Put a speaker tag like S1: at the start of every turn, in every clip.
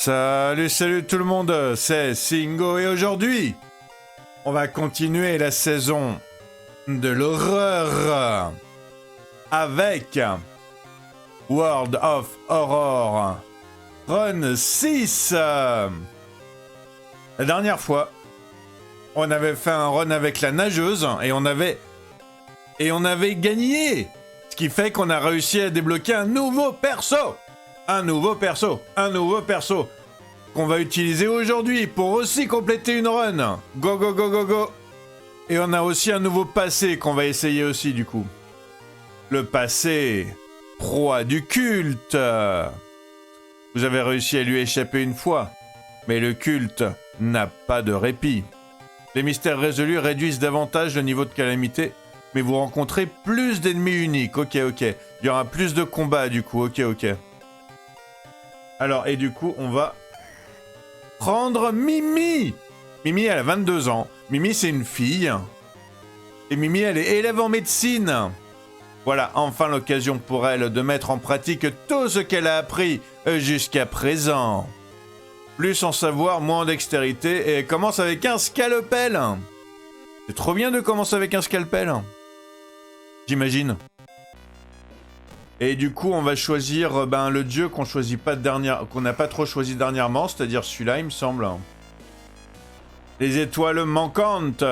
S1: Salut tout le monde, c'est Singo et aujourd'hui, on va continuer la saison de l'horreur avec World of Horror Run 6. La dernière fois, on avait fait un run avec la nageuse et on avait gagné. Ce qui fait qu'on a réussi à débloquer un nouveau perso qu'on va utiliser aujourd'hui pour aussi compléter une run. Go go go go go. Et on a aussi un nouveau passé qu'on va essayer aussi du coup. Le passé proie du culte. Vous avez réussi à lui échapper une fois, mais le culte n'a pas de répit. Les mystères résolus réduisent davantage le niveau de calamité, mais vous rencontrez plus d'ennemis uniques. Ok. Il y aura plus de combats du coup. Ok. Alors, et du coup, on va prendre Mimi. Mimi, elle a 22 ans. Mimi, c'est une fille. Et Mimi, elle est élève en médecine. Voilà, enfin l'occasion pour elle de mettre en pratique tout ce qu'elle a appris jusqu'à présent. Plus en savoir, moins en dextérité. Et elle commence avec un scalpel. C'est trop bien de commencer avec un scalpel. J'imagine. Et du coup, on va choisir le dieu qu'on n'a pas trop choisi dernièrement, c'est-à-dire celui-là, il me semble. Les étoiles manquantes.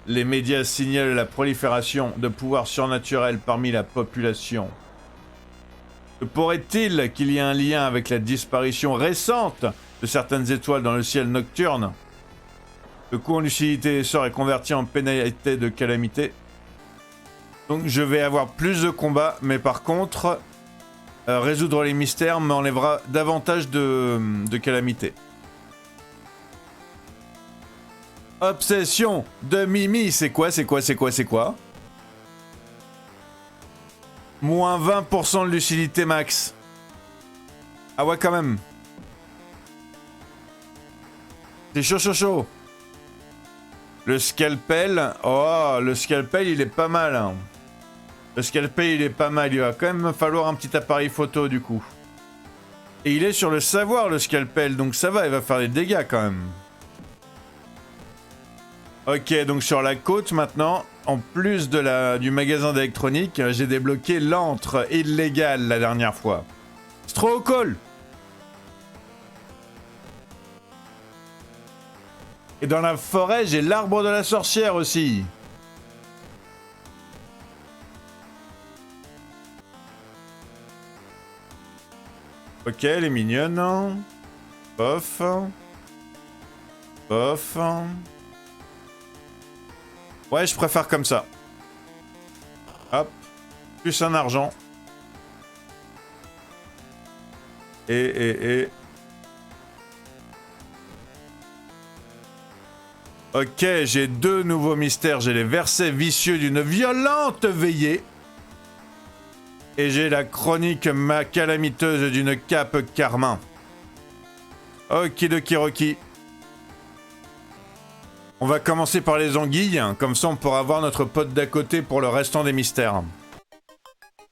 S1: Les médias signalent la prolifération de pouvoirs surnaturels parmi la population. Pourrait-il qu'il y ait un lien avec la disparition récente de certaines étoiles dans le ciel nocturne? Le coût en lucidité des sorts est converti en pénalité de calamité. Donc je vais avoir plus de combats, mais par contre, résoudre les mystères m'enlèvera davantage de calamité. Obsession de Mimi, c'est quoi? Moins 20% de lucidité max. Ah ouais, quand même. C'est chaud. Le scalpel, il est pas mal. Hein. Le scalpel, il est pas mal. Il va quand même falloir un petit appareil photo, du coup. Et il est sur le savoir, le scalpel. Donc ça va, il va faire des dégâts, quand même. Ok, donc sur la côte, maintenant, en plus du magasin d'électronique, j'ai débloqué l'antre illégal la dernière fois. C'est trop cool. Et dans la forêt, j'ai l'arbre de la sorcière aussi. Ok, elle est mignonne. Bof. Ouais, je préfère comme ça. Hop. Plus un argent. Et... Ok, j'ai deux nouveaux mystères. J'ai les versets vicieux d'une violente veillée. Et j'ai la chronique calamiteuse d'une cape carmin. Okidoki Rocky. On va commencer par les anguilles, comme ça on pourra voir notre pote d'à côté pour le restant des mystères.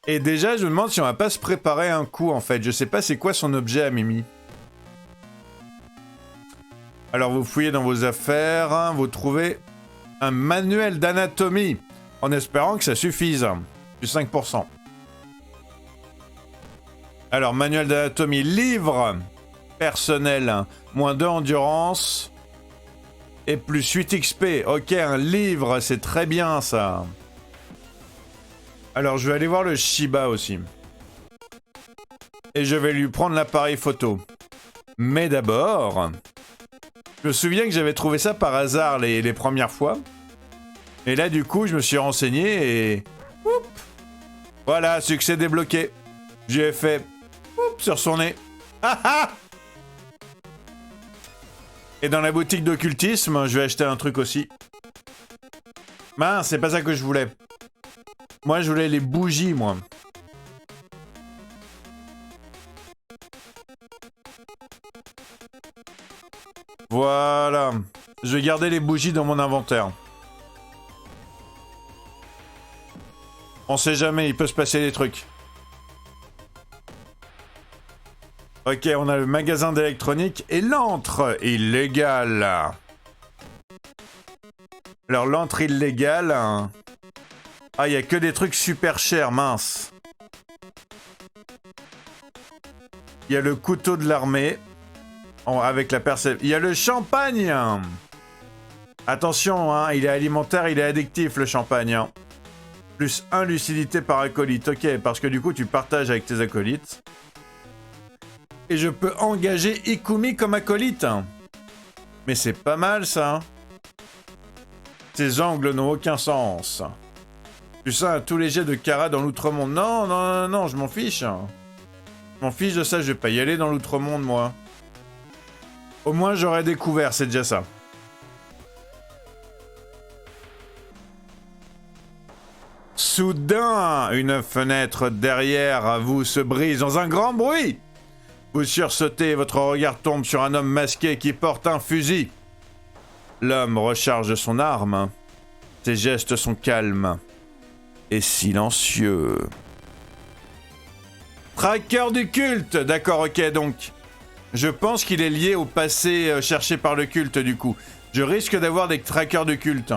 S1: Et déjà, je me demande si on va pas se préparer un coup en fait. Je sais pas c'est quoi son objet à Mimi. Alors vous fouillez dans vos affaires, vous trouvez un manuel d'anatomie, en espérant que ça suffise. Du 5%. Alors, manuel d'anatomie, livre personnel, moins 2 endurance et plus 8 XP. Ok, un livre, c'est très bien ça. Alors, je vais aller voir le Shiba aussi. Et je vais lui prendre l'appareil photo. Mais d'abord, je me souviens que j'avais trouvé ça par hasard les premières fois. Et là, du coup, je me suis renseigné et... Oup, voilà, succès débloqué. J'ai fait... Oups, sur son nez. Ah ah! Et dans la boutique d'occultisme, je vais acheter un truc aussi. Mince, c'est pas ça que je voulais. Moi, je voulais les bougies, moi. Voilà. Je vais garder les bougies dans mon inventaire. On sait jamais, il peut se passer des trucs. Ok, on a le magasin d'électronique et l'antre illégal. Alors, l'antre illégal... Ah, il y a que des trucs super chers, mince. Il y a le couteau de l'armée. Avec la percée. Il y a le champagne. Attention, hein, il est alimentaire, il est addictif, le champagne. Hein. Plus 1 lucidité par acolyte. Ok, parce que du coup, tu partages avec tes acolytes. Et je peux engager Ikumi comme acolyte. Mais c'est pas mal, ça. Ces angles n'ont aucun sens. Plus un tous les jets de Kara dans l'outre-monde. Non, non, non, non, je m'en fiche. Je m'en fiche de ça, je vais pas y aller dans l'outre-monde, moi. Au moins, j'aurais découvert, c'est déjà ça. Soudain, une fenêtre derrière vous se brise dans un grand bruit. Vous sursautez, votre regard tombe sur un homme masqué qui porte un fusil. L'homme recharge son arme. Ses gestes sont calmes et silencieux. Traqueur du culte. D'accord, ok, donc. Je pense qu'il est lié au passé cherché par le culte, du coup. Je risque d'avoir des traqueurs de culte.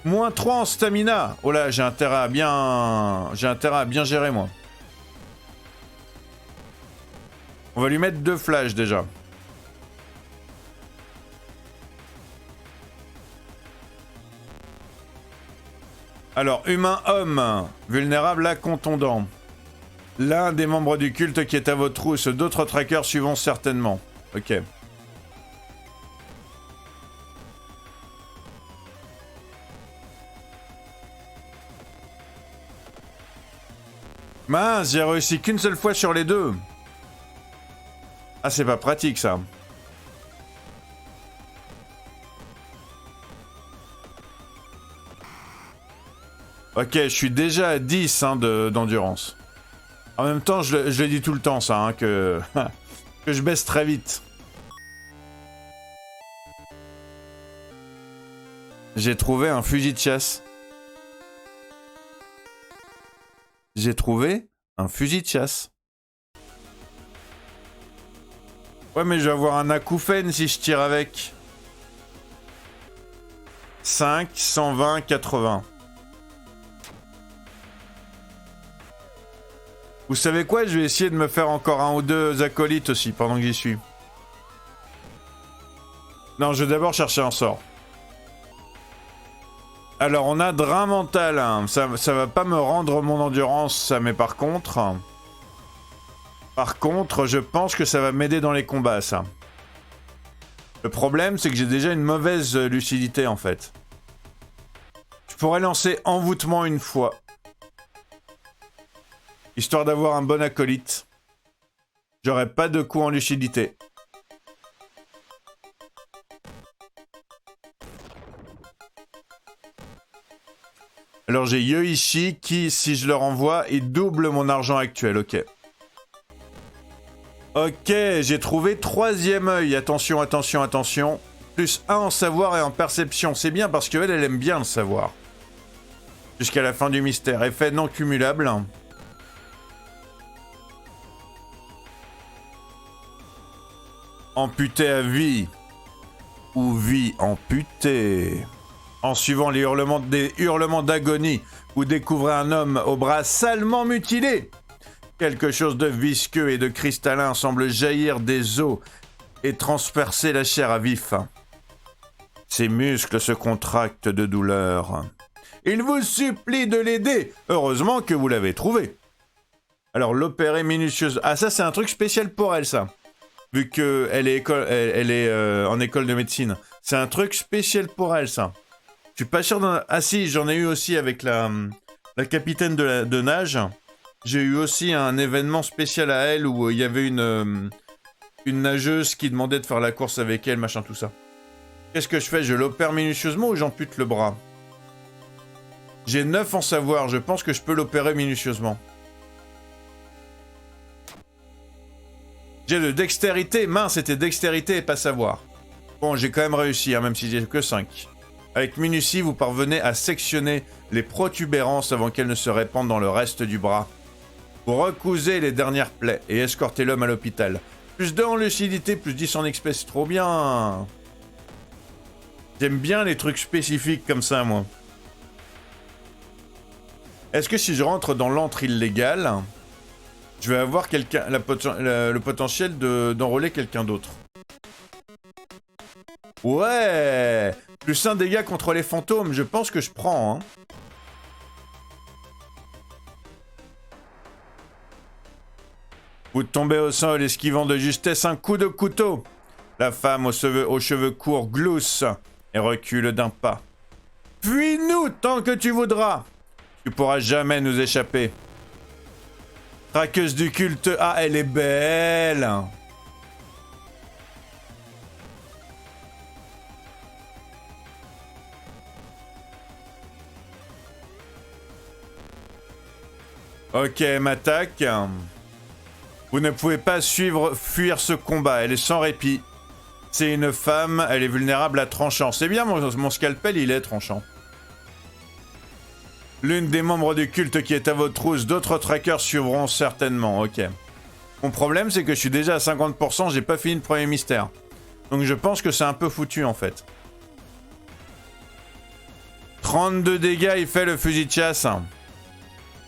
S1: Moins 3 en stamina. Oh là, j'ai intérêt à bien gérer, moi. On va lui mettre 2 flashs, déjà. Alors, humain-homme. Vulnérable à contondant. L'un des membres du culte qui est à votre trousse. D'autres trackers suivront certainement. Ok. Mince, j'ai réussi qu'une seule fois sur les 2. Ah, c'est pas pratique, ça. Ok, je suis déjà à 10 hein, d'endurance. En même temps, je le dis tout le temps, ça, hein, que je baisse très vite. J'ai trouvé un fusil de chasse. J'ai trouvé un fusil de chasse. Ouais, mais je vais avoir un acouphène si je tire avec. 5, 120, 80. Vous savez quoi? Je vais essayer de me faire encore 1 ou 2 acolytes aussi pendant que j'y suis. Non, je vais d'abord chercher un sort. Alors, on a drain mental. Hein. Ça va pas me rendre mon endurance, ça, mais par contre... je pense que ça va m'aider dans les combats, ça. Le problème, c'est que j'ai déjà une mauvaise lucidité, en fait. Je pourrais lancer envoûtement une fois. Histoire d'avoir un bon acolyte. J'aurais pas de coup en lucidité. Alors j'ai Yoichi qui, si je le renvoie, il double mon argent actuel, ok. Ok, j'ai trouvé 3e œil. Attention, attention, attention. Plus 1 en savoir et en perception. C'est bien parce qu'elle, elle aime bien le savoir. Jusqu'à la fin du mystère. Effet non cumulable. Amputé à vie. Ou vie amputée. En suivant les hurlements d'agonie, vous découvrez un homme au bras salement mutilé. Quelque chose de visqueux et de cristallin semble jaillir des os et transpercer la chair à vif. Ses muscles se contractent de douleur. Il vous supplie de l'aider. Heureusement que vous l'avez trouvé. Alors, l'opérer minutieuse. Ah, ça, c'est un truc spécial pour elle, ça. Vu qu'elle est, en école de médecine. C'est un truc spécial pour elle, ça. Je suis pas sûr d'en... Ah si, j'en ai eu aussi avec la capitaine de nage. J'ai eu aussi un événement spécial à elle où il y avait une nageuse qui demandait de faire la course avec elle, machin, tout ça. Qu'est-ce que je fais? Je l'opère minutieusement ou j'ampute le bras? J'ai 9 en savoir, je pense que je peux l'opérer minutieusement. J'ai de dextérité, mince, c'était dextérité et pas savoir. Bon, j'ai quand même réussi, hein, même si j'ai que 5. Avec minutie, vous parvenez à sectionner les protubérances avant qu'elles ne se répandent dans le reste du bras. Vous recousez les dernières plaies et escortez l'homme à l'hôpital. Plus 2 en lucidité, plus 10 en XP, c'est trop bien. J'aime bien les trucs spécifiques comme ça, moi. Est-ce que si je rentre dans l'antre illégal, je vais avoir le potentiel d'enrôler quelqu'un d'autre? Ouais! Plus 1 dégât contre les fantômes, je pense que je prends, hein. Vous tombez au sol, esquivant de justesse un coup de couteau. La femme aux cheveux courts glousse et recule d'un pas. Fuis-nous tant que tu voudras. Tu pourras jamais nous échapper. Traqueuse du culte. Ah, elle est belle. Ok, m'attaque. Vous ne pouvez pas fuir ce combat, elle est sans répit. C'est une femme, elle est vulnérable à tranchant. C'est bien, mon scalpel, il est tranchant. L'une des membres du culte qui est à votre trousse, d'autres trackers suivront certainement, ok. Mon problème, c'est que je suis déjà à 50%, j'ai pas fini le premier mystère. Donc je pense que c'est un peu foutu, en fait. 32 dégâts, il fait le fusil de chasse.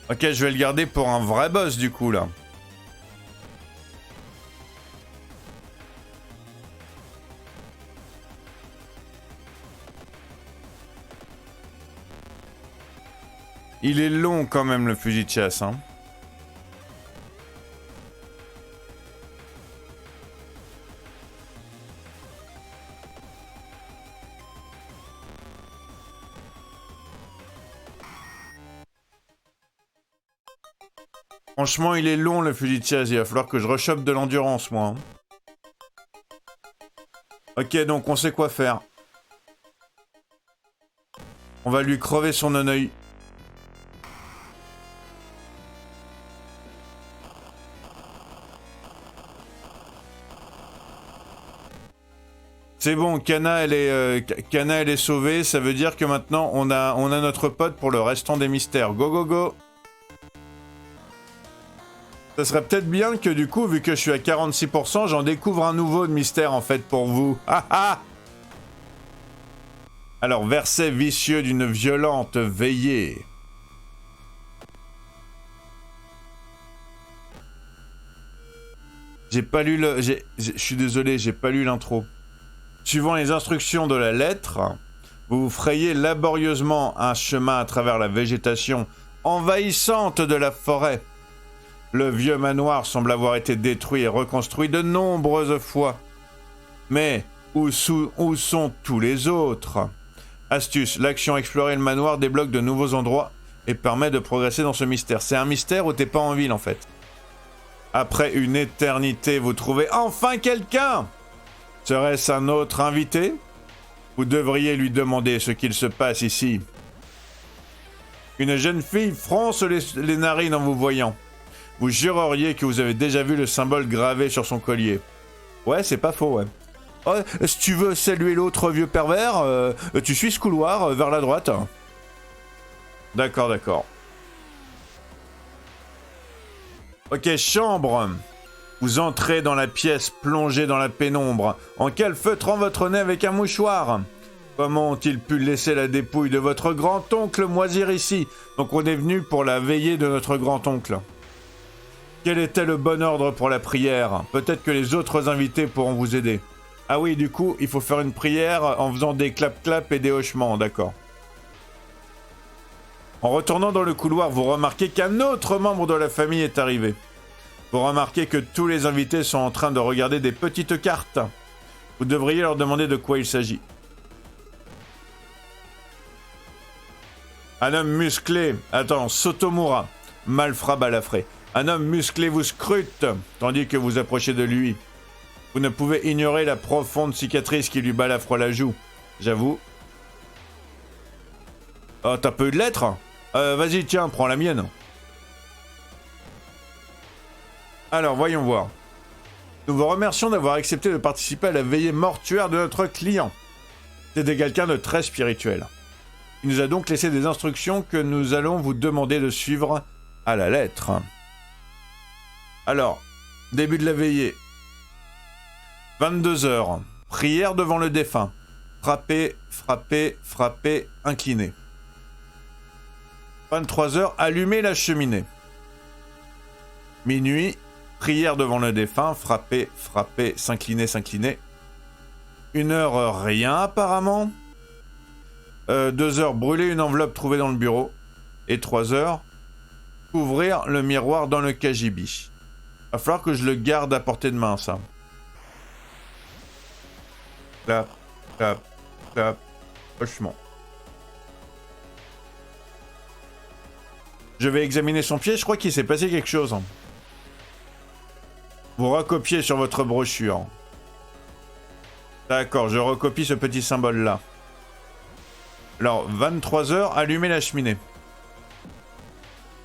S1: Ok, je vais le garder pour un vrai boss, du coup, là. Il est long quand même le fusil de chasse, hein. Franchement, il est long le fusil de chasse, il va falloir que je rechoppe de l'endurance, moi. Ok, donc on sait quoi faire. On va lui crever son œil. C'est bon, Kana elle est sauvée, ça veut dire que maintenant on a notre pote pour le restant des mystères. Go go go. Ça serait peut-être bien que du coup, vu que je suis à 46%, j'en découvre un nouveau de mystère en fait pour vous. Ah ah. Alors, verset vicieux d'une violente veillée. J'ai pas lu le... Je suis désolé, j'ai pas lu l'intro. Suivant les instructions de la lettre, vous vous frayez laborieusement un chemin à travers la végétation envahissante de la forêt. Le vieux manoir semble avoir été détruit et reconstruit de nombreuses fois. Mais où sont tous les autres? Astuce, l'action explorer le manoir débloque de nouveaux endroits et permet de progresser dans ce mystère. C'est un mystère où t'es pas en ville en fait. Après une éternité, vous trouvez enfin quelqu'un. Serait-ce un autre invité? Vous devriez lui demander ce qu'il se passe ici. Une jeune fille fronce les narines en vous voyant. Vous jureriez que vous avez déjà vu le symbole gravé sur son collier. Ouais, c'est pas faux, ouais. Oh, si tu veux saluer l'autre vieux pervers, tu suis ce couloir vers la droite. D'accord, d'accord. Ok, chambre. Vous entrez dans la pièce plongée dans la pénombre, en calfeutrant votre nez avec un mouchoir. Comment ont-ils pu laisser la dépouille de votre grand-oncle moisir ici? Donc on est venu pour la veillée de notre grand-oncle. Quel était le bon ordre pour la prière? Peut-être que les autres invités pourront vous aider. Ah oui, du coup, il faut faire une prière en faisant des clap-clap et des hochements, d'accord. En retournant dans le couloir, vous remarquez qu'un autre membre de la famille est arrivé. Vous remarquez que tous les invités sont en train de regarder des petites cartes. Vous devriez leur demander de quoi il s'agit. Un homme musclé, attends, Sotomura, malfrat balafré. Un homme musclé vous scrute, tandis que vous approchez de lui. Vous ne pouvez ignorer la profonde cicatrice qui lui balafre la joue. J'avoue. Oh, t'as pas eu de lettre? Vas-y, tiens, prends la mienne. Alors, voyons voir. Nous vous remercions d'avoir accepté de participer à la veillée mortuaire de notre client. C'était quelqu'un de très spirituel. Il nous a donc laissé des instructions que nous allons vous demander de suivre à la lettre. Alors, début de la veillée. 22h. Prière devant le défunt. Frapper, frapper, frapper, incliner. 23h. Allumer la cheminée. Minuit. Prière devant le défunt. Frapper, frapper, s'incliner, s'incliner. 1h, rien apparemment. 2h, brûler une enveloppe trouvée dans le bureau. Et 3h, ouvrir le miroir dans le cagibi. Va falloir que je le garde à portée de main, ça. Clap, clap, clap. Franchement. Je vais examiner son pied, je crois qu'il s'est passé quelque chose. Vous recopiez sur votre brochure. D'accord, je recopie ce petit symbole-là. Alors, 23h, allumer la cheminée.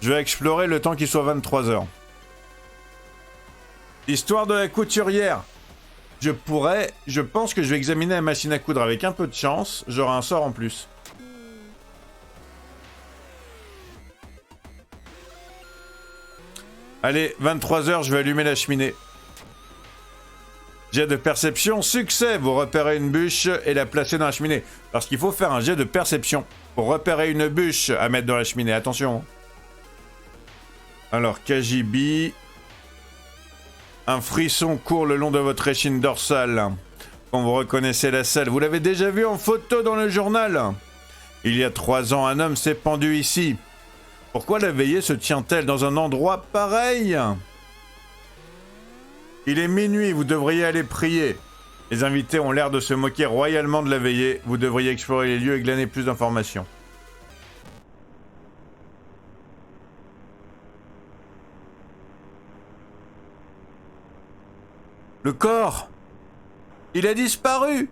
S1: Je vais explorer le temps qu'il soit 23h. Histoire de la couturière. Je pense que je vais examiner la machine à coudre avec un peu de chance. J'aurai un sort en plus. Allez, 23h, je vais allumer la cheminée. Jet de perception, succès. Vous repérez une bûche et la placez dans la cheminée. Parce qu'il faut faire un jet de perception pour repérer une bûche à mettre dans la cheminée. Attention. Alors, Kajibi. Un frisson court le long de votre échine dorsale. Quand vous reconnaissez la selle, vous l'avez déjà vu en photo dans le journal. Il y a 3 ans, un homme s'est pendu ici. Pourquoi la veillée se tient-elle dans un endroit pareil ? Il est minuit, vous devriez aller prier. Les invités ont l'air de se moquer royalement de la veillée. Vous devriez explorer les lieux et glaner plus d'informations. Le corps! Il a disparu!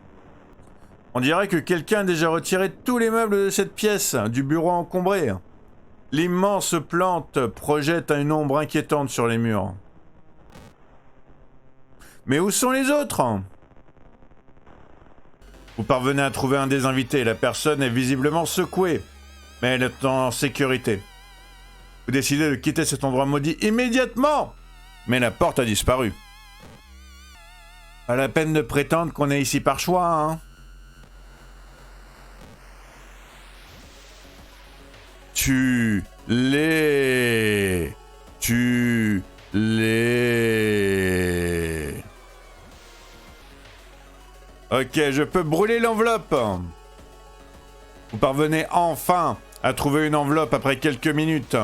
S1: On dirait que quelqu'un a déjà retiré tous les meubles de cette pièce, du bureau encombré. L'immense plante projette une ombre inquiétante sur les murs. Mais où sont les autres? Vous parvenez à trouver un des invités. La personne est visiblement secouée, mais elle est en sécurité. Vous décidez de quitter cet endroit maudit immédiatement, mais la porte a disparu. Pas la peine de prétendre qu'on est ici par choix, hein. Tue-les. Ok, je peux brûler l'enveloppe. Vous parvenez enfin à trouver une enveloppe après quelques minutes.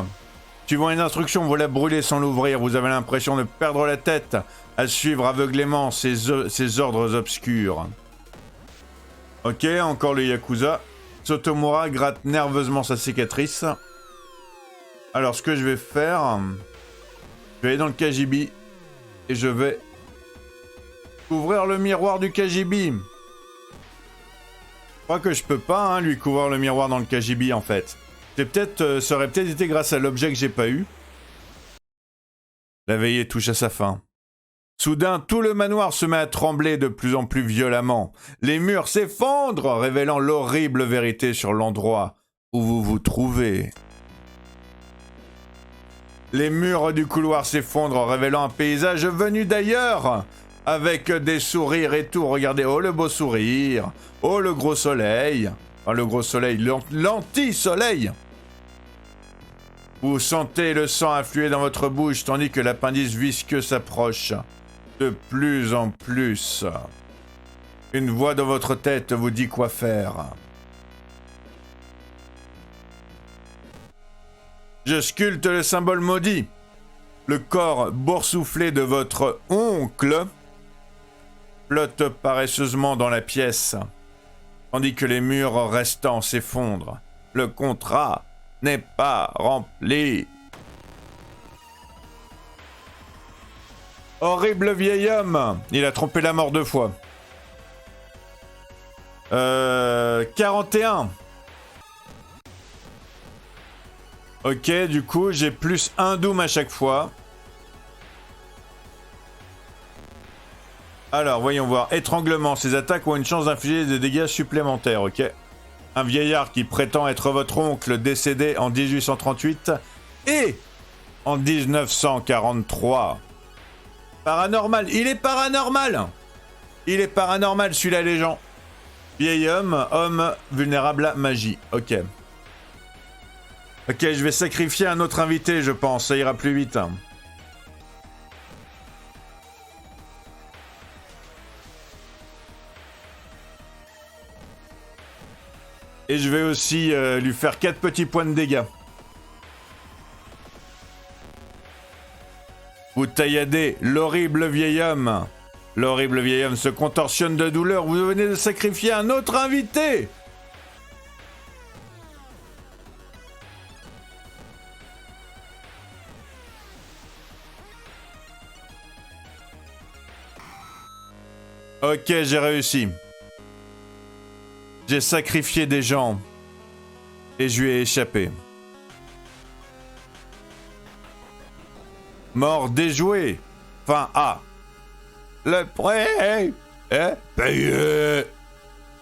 S1: Suivant une instruction, vous la brûlez sans l'ouvrir. Vous avez l'impression de perdre la tête à suivre aveuglément ces ordres obscurs. Ok, encore le Yakuza. Sotomura gratte nerveusement sa cicatrice. Alors, ce que je vais faire... Je vais aller dans le Kajibi. Et je vais... ouvrir le miroir du Kajibi. Je crois que je peux pas, hein, lui couvrir le miroir dans le Kajibi, en fait. Ça aurait peut-être été grâce à l'objet que j'ai pas eu. La veillée touche à sa fin. Soudain, tout le manoir se met à trembler de plus en plus violemment. Les murs s'effondrent, révélant l'horrible vérité sur l'endroit où vous vous trouvez. Les murs du couloir s'effondrent, révélant un paysage venu d'ailleurs, avec des sourires et tout. Regardez, oh le beau sourire, oh le gros soleil, enfin le gros soleil, l'anti-soleil. Vous sentez le sang affluer dans votre bouche tandis que l'appendice visqueux s'approche. De plus en plus. Une voix dans votre tête vous dit quoi faire. Je sculpte le symbole maudit. Le corps boursouflé de votre oncle flotte paresseusement dans la pièce, tandis que les murs restants s'effondrent. Le contrat n'est pas rempli. Horrible vieil homme. Il a trompé la mort 2 fois. 41. Ok, du coup, j'ai plus 1 doom à chaque fois. Alors, voyons voir. Étranglement. Ces attaques ont une chance d'infliger des dégâts supplémentaires, ok. Un vieillard qui prétend être votre oncle décédé en 1838 et en 1943. Paranormal. Il est paranormal. Il est paranormal celui-là, les gens. Vieil homme, homme vulnérable à magie. Ok. Ok, je vais sacrifier un autre invité, je pense. Ça ira plus vite. Et je vais aussi lui faire 4 petits points de dégâts. Vous tailladez, l'horrible vieil homme. L'horrible vieil homme se contorsionne de douleur. Vous venez de sacrifier un autre invité. Ok, j'ai réussi. J'ai sacrifié des gens. Et je lui ai échappé. Mort déjoué. Enfin, le prêt est payé.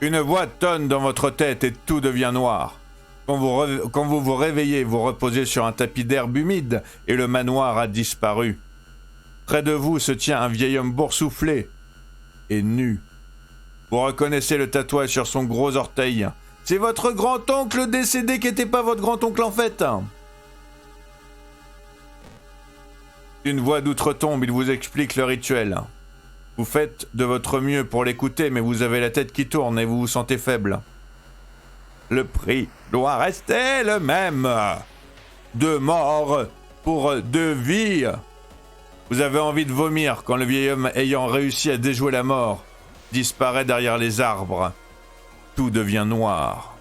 S1: Une voix tonne dans votre tête et tout devient noir. Quand vous vous réveillez, vous reposez sur un tapis d'herbe humide et le manoir a disparu. Près de vous se tient un vieil homme boursouflé et nu. Vous reconnaissez le tatouage sur son gros orteil. C'est votre grand-oncle décédé qui n'était pas votre grand-oncle en fait. Une voix d'outre-tombe, il vous explique le rituel. Vous faites de votre mieux pour l'écouter, mais vous avez la tête qui tourne et vous vous sentez faible. Le prix doit rester le même. 2 morts pour 2 vies. Vous avez envie de vomir quand le vieil homme ayant réussi à déjouer la mort disparaît derrière les arbres. Tout devient noir.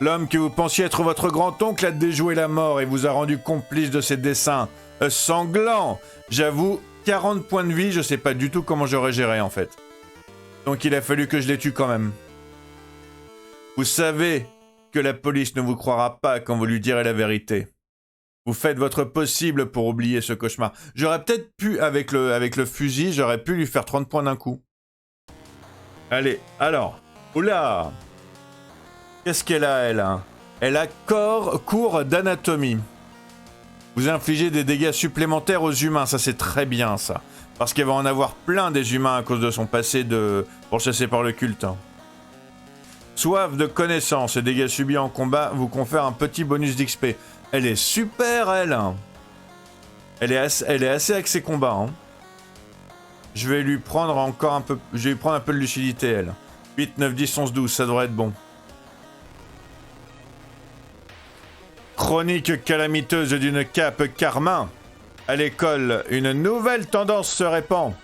S1: L'homme que vous pensiez être votre grand-oncle a déjoué la mort et vous a rendu complice de ses desseins sanglants. J'avoue, 40 points de vie, je sais pas du tout comment j'aurais géré en fait. Donc il a fallu que je les tue quand même. Vous savez que la police ne vous croira pas quand vous lui direz la vérité. Vous faites votre possible pour oublier ce cauchemar. J'aurais peut-être pu, avec le fusil, j'aurais pu lui faire 30 points d'un coup. Allez, alors. Oula! Qu'est-ce qu'elle a, elle, hein? Elle a cours d'anatomie. Vous infligez des dégâts supplémentaires aux humains, ça c'est très bien ça. Parce qu'elle va en avoir plein des humains à cause de son passé pourchassé par le culte. Soif de connaissances et dégâts subis en combat vous confère un petit bonus d'XP. Elle est super, elle. Elle est assez axée combat. Hein. Je vais lui prendre encore un peu... Je vais lui prendre un peu de lucidité, elle. 8, 9, 10, 11, 12, ça devrait être bon. Chronique calamiteuse d'une cape carmin. À l'école, une nouvelle tendance se répand.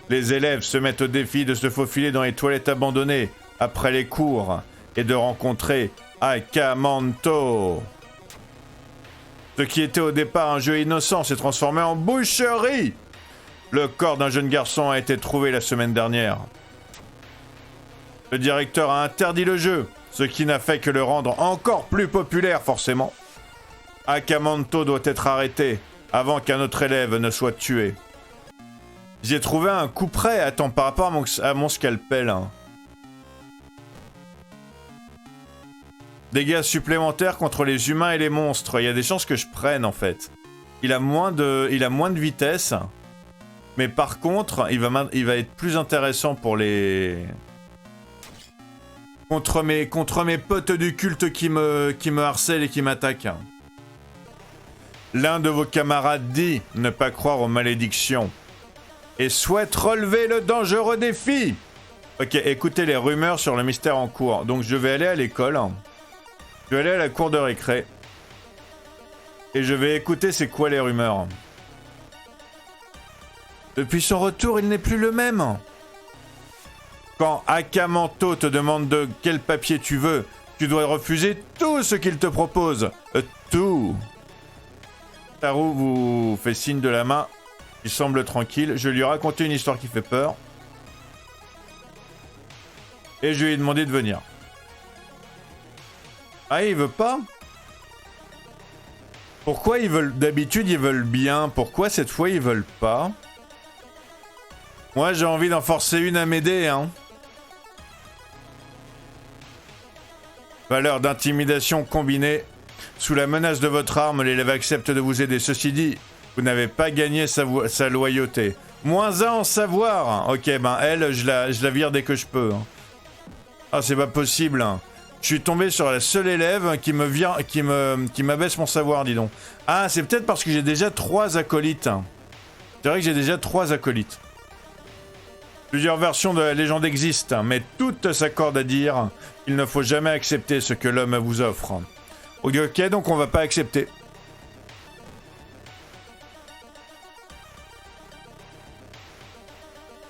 S1: Les élèves se mettent au défi de se faufiler dans les toilettes abandonnées après les cours et de rencontrer Akamanto. Ce qui était au départ un jeu innocent s'est transformé en boucherie. Le corps d'un jeune garçon a été trouvé la semaine dernière. Le directeur a interdit le jeu, ce qui n'a fait que le rendre encore plus populaire forcément. Akamanto doit être arrêté avant qu'un autre élève ne soit tué. J'ai trouvé un coup près, attends, par rapport à mon scalpel. Hein. Dégâts supplémentaires contre les humains et les monstres. Il y a des chances que je prenne en fait. Il a moins de vitesse. Mais par contre, il va être plus intéressant pour les... Contre mes potes du culte qui me harcèlent et qui m'attaquent. L'un de vos camarades dit ne pas croire aux malédictions et souhaite relever le dangereux défi. Ok, écoutez les rumeurs sur le mystère en cours. Donc je vais aller à l'école. Je vais aller à la cour de récré. Et je vais écouter c'est quoi les rumeurs. Depuis son retour, il n'est plus le même. Quand Akamanto te demande de quel papier tu veux, tu dois refuser tout ce qu'il te propose. Tout. Taru vous fait signe de la main. Il semble tranquille. Je lui ai raconté une histoire qui fait peur. Et je lui ai demandé de venir. Ah, il veut pas? Pourquoi ils veulent... D'habitude, ils veulent bien. Pourquoi cette fois, ils veulent pas? Moi, j'ai envie d'en forcer une à m'aider, hein. Valeur d'intimidation combinée. Sous la menace de votre arme, l'élève accepte de vous aider. Ceci dit, vous n'avez pas gagné sa loyauté. -1 en savoir. Ok, ben elle, je la vire dès que je peux. Ah, c'est pas possible. Je suis tombé sur la seule élève qui m'abaisse mon savoir, dis donc. Ah, c'est peut-être parce que j'ai déjà 3 acolytes. C'est vrai que j'ai déjà 3 acolytes. Plusieurs versions de la légende existent, mais toutes s'accordent à dire qu'il ne faut jamais accepter ce que l'homme vous offre. Ok, donc on va pas accepter.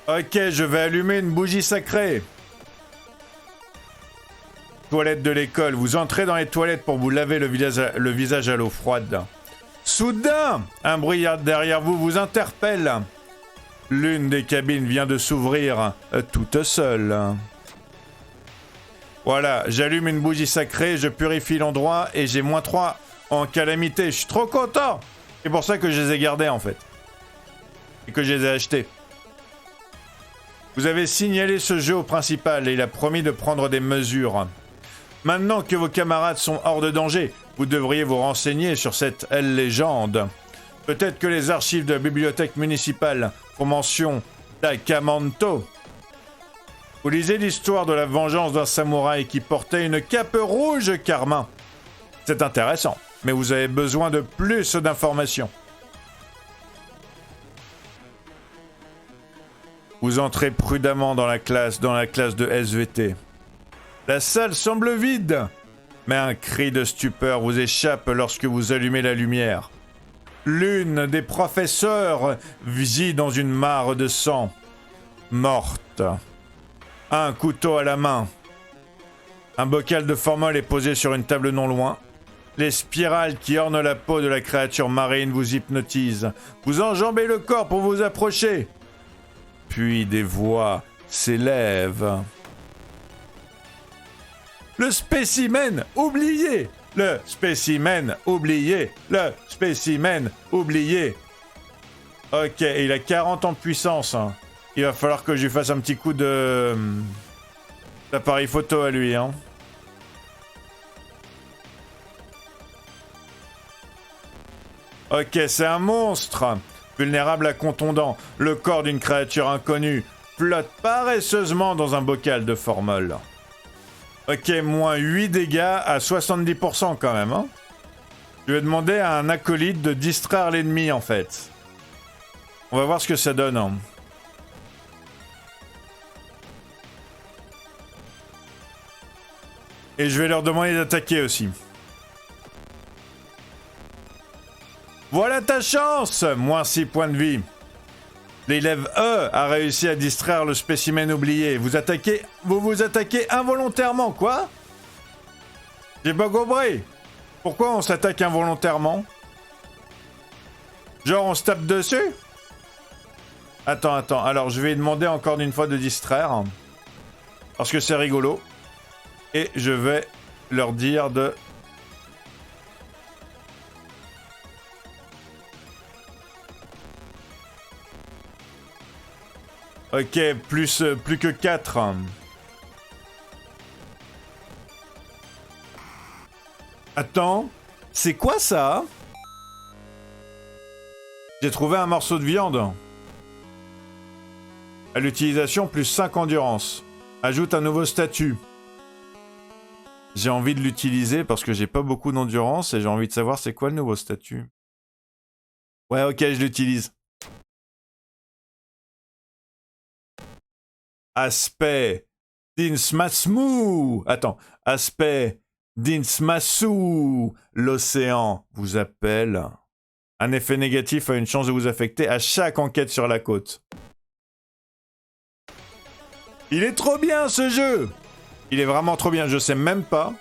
S1: Ok, je vais allumer une bougie sacrée. Toilette de l'école. Vous entrez dans les toilettes pour vous laver le visage à l'eau froide. Soudain, un bruit derrière vous vous interpelle. L'une des cabines vient de s'ouvrir toute seule. Voilà, j'allume une bougie sacrée, je purifie l'endroit et j'ai -3 en calamité. Je suis trop content. C'est pour ça que je les ai gardés en fait. Et que je les ai achetés. Vous avez signalé ce jeu au principal et il a promis de prendre des mesures. Maintenant que vos camarades sont hors de danger, vous devriez vous renseigner sur cette légende. Peut-être que les archives de la bibliothèque municipale font mention d'Akamanto. Vous lisez l'histoire de la vengeance d'un samouraï qui portait une cape rouge carmin. C'est intéressant, mais vous avez besoin de plus d'informations. Vous entrez prudemment dans la classe de SVT. La salle semble vide, mais un cri de stupeur vous échappe lorsque vous allumez la lumière. L'une des professeurs vit dans une mare de sang, morte. Un couteau à la main. Un bocal de formol est posé sur une table non loin. Les spirales qui ornent la peau de la créature marine vous hypnotisent. Vous enjambez le corps pour vous approcher. Puis des voix s'élèvent. Le spécimen oublié! Le spécimen oublié! Le spécimen oublié! Ok, il a 40 en puissance. Hein. Il va falloir que je lui fasse un petit coup d'appareil photo à lui. Hein. Ok, c'est un monstre! Vulnérable à contondant, le corps d'une créature inconnue flotte paresseusement dans un bocal de formol. Ok, -8 dégâts à 70% quand même. Hein. Je vais demander à un acolyte de distraire l'ennemi en fait. On va voir ce que ça donne. Hein. Et je vais leur demander d'attaquer aussi. Voilà ta chance! -6 points de vie. L'élève E a réussi à distraire le spécimen oublié. Vous vous attaquez involontairement, quoi? J'ai pas compris. Pourquoi on s'attaque involontairement? Genre on se tape dessus? Attends. Alors je vais demander encore une fois de distraire. Parce que c'est rigolo. Et je vais leur dire de... Ok, plus que 4. Attends, c'est quoi ça? J'ai trouvé un morceau de viande. À l'utilisation, plus 5 endurance. Ajoute un nouveau statut. J'ai envie de l'utiliser parce que j'ai pas beaucoup d'endurance et j'ai envie de savoir c'est quoi le nouveau statut. Ouais, ok, je l'utilise. Aspect d'Insmasmu. Attends. Aspect d'Insmasu. L'océan vous appelle. Un effet négatif a une chance de vous affecter à chaque enquête sur la côte. Il est trop bien ce jeu! Il est vraiment trop bien. Je sais même pas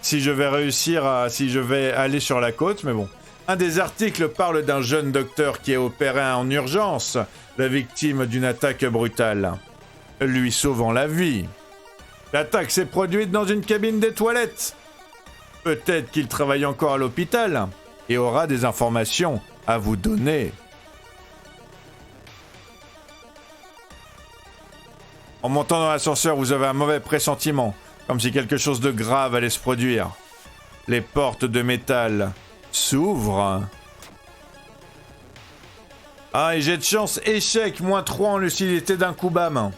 S1: si je vais réussir à... si je vais aller sur la côte, mais bon. Un des articles parle d'un jeune docteur qui est opéré en urgence, la victime d'une attaque brutale, lui sauvant la vie. L'attaque s'est produite dans une cabine des toilettes. Peut-être qu'il travaille encore à l'hôpital et aura des informations à vous donner. En montant dans l'ascenseur, vous avez un mauvais pressentiment, comme si quelque chose de grave allait se produire. Les portes de métal s'ouvrent. Ah, et j'ai de chance, échec, -3 en lucidité d'un coup bam.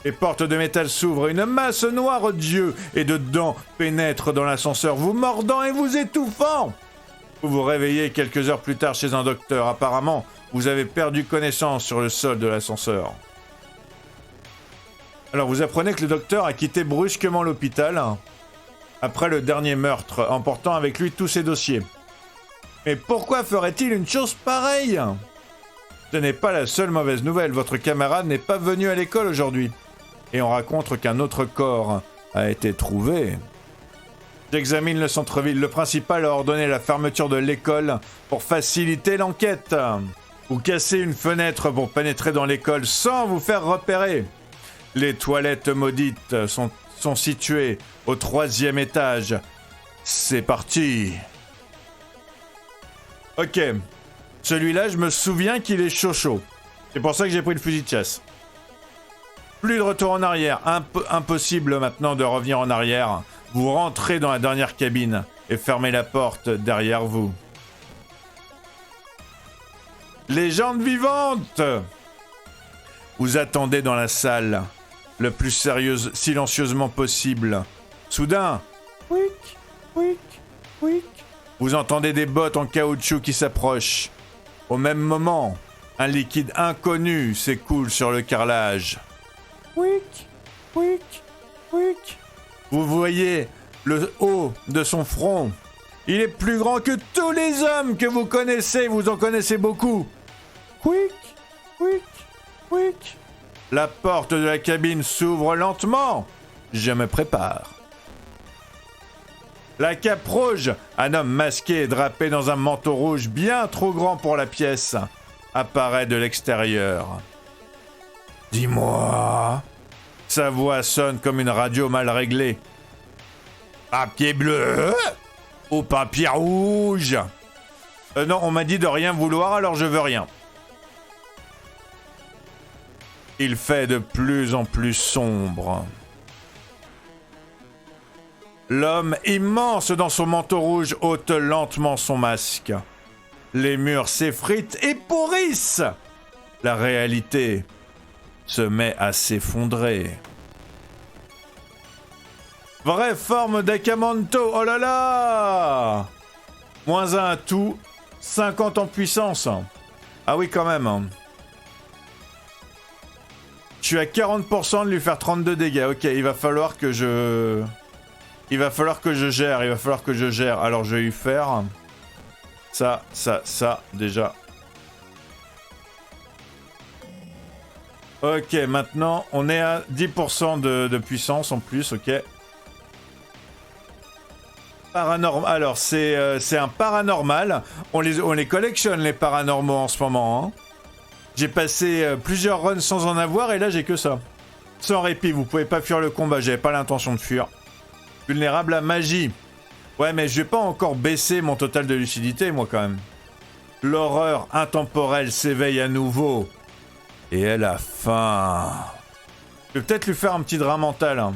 S1: Les portes de métal s'ouvrent, une masse noire d'yeux et de dents pénètre dans l'ascenseur, vous mordant et vous étouffant. Vous vous réveillez quelques heures plus tard chez un docteur. Apparemment, vous avez perdu connaissance sur le sol de l'ascenseur. Alors, vous apprenez que le docteur a quitté brusquement l'hôpital après le dernier meurtre, emportant avec lui tous ses dossiers. Mais pourquoi ferait-il une chose pareille? Ce n'est pas la seule mauvaise nouvelle, votre camarade n'est pas venu à l'école aujourd'hui. Et on raconte qu'un autre corps a été trouvé. J'examine le centre-ville. Le principal a ordonné la fermeture de l'école pour faciliter l'enquête. Vous cassez une fenêtre pour pénétrer dans l'école sans vous faire repérer. Les toilettes maudites sont situées au 3e étage. C'est parti. Ok. Celui-là, je me souviens qu'il est chaud. C'est pour ça que j'ai pris le fusil de chasse. Plus de retour en arrière. Impossible maintenant de revenir en arrière. Vous rentrez dans la dernière cabine et fermez la porte derrière vous. Légende vivante! Vous attendez dans la salle, le plus silencieusement possible. Soudain, quick, quick, quick. Vous entendez des bottes en caoutchouc qui s'approchent. Au même moment, un liquide inconnu s'écoule sur le carrelage. Quick, quick, quick. Vous voyez le haut de son front. Il est plus grand que tous les hommes que vous connaissez. Vous en connaissez beaucoup. Quick, quick, quick. La porte de la cabine s'ouvre lentement. Je me prépare. La cape rouge, un homme masqué et drapé dans un manteau rouge bien trop grand pour la pièce, apparaît de l'extérieur. Dis-moi. Sa voix sonne comme une radio mal réglée. Papier bleu ou papier rouge? Non, on m'a dit de rien vouloir, alors je veux rien. Il fait de plus en plus sombre. L'homme immense dans son manteau rouge ôte lentement son masque. Les murs s'effritent et pourrissent. La réalité se met à s'effondrer. Vraie forme d'Akamanto, oh là là! -1 à tout, 50 en puissance. Ah oui, quand même. Je suis à 40% de lui faire 32 dégâts. Ok, il va falloir que je gère. Alors, je vais lui faire ça, déjà. Ok, maintenant, on est à 10% de puissance en plus, ok. Paranormal. Alors, c'est un paranormal. On les collectionne, les paranormaux, en ce moment. Hein. J'ai passé plusieurs runs sans en avoir, et là, j'ai que ça. Sans répit, vous pouvez pas fuir le combat. J'avais pas l'intention de fuir. Vulnérable à magie. Ouais, mais je vais pas encore baisser mon total de lucidité, moi, quand même. L'horreur intemporelle s'éveille à nouveau. Et elle a faim. Je vais peut-être lui faire un petit drap mental. Hein.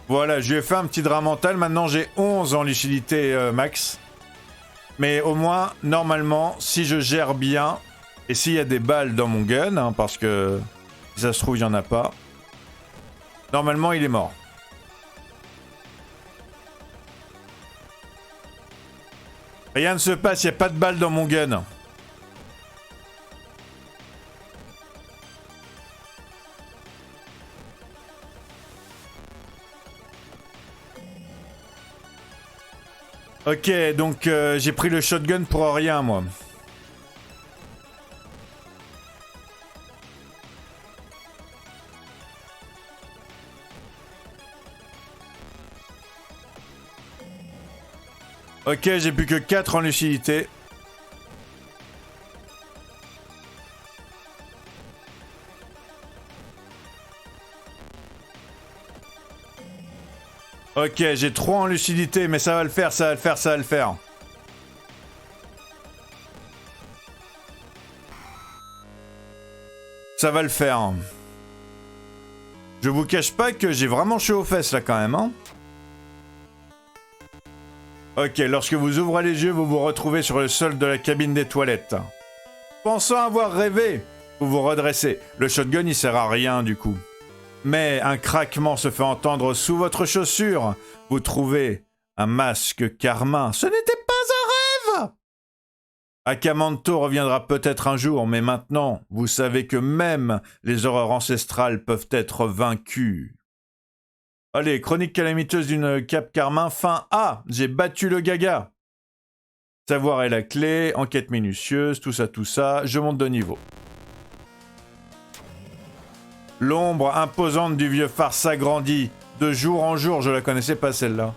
S1: Voilà, je lui ai fait un petit drap mental. Maintenant, j'ai 11 en lucidité max. Mais au moins, normalement, si je gère bien, et s'il y a des balles dans mon gun, hein, parce que si ça se trouve, il n'y en a pas, normalement, il est mort. Rien ne se passe, il n'y a pas de balles dans mon gun. Ok, donc j'ai pris le shotgun pour rien, moi. Ok, j'ai plus que 4 en lucidité. Ok, j'ai 3 en lucidité, mais ça va le faire, ça va le faire, ça va le faire. Ça va le faire. Je vous cache pas que j'ai vraiment chaud aux fesses là quand même, hein. Ok, lorsque vous ouvrez les yeux, vous vous retrouvez sur le sol de la cabine des toilettes. Pensant avoir rêvé, vous vous redressez. Le shotgun, il sert à rien du coup. Mais un craquement se fait entendre sous votre chaussure. Vous trouvez un masque carmin. Ce n'était pas un rêve! Akamanto reviendra peut-être un jour, mais maintenant, vous savez que même les horreurs ancestrales peuvent être vaincues. Allez, chronique calamiteuse d'une cape carmin, fin A. J'ai battu le gaga. Savoir est la clé, enquête minutieuse, tout ça, je monte de niveau. L'ombre imposante du vieux phare s'agrandit. De jour en jour, je la connaissais pas celle-là.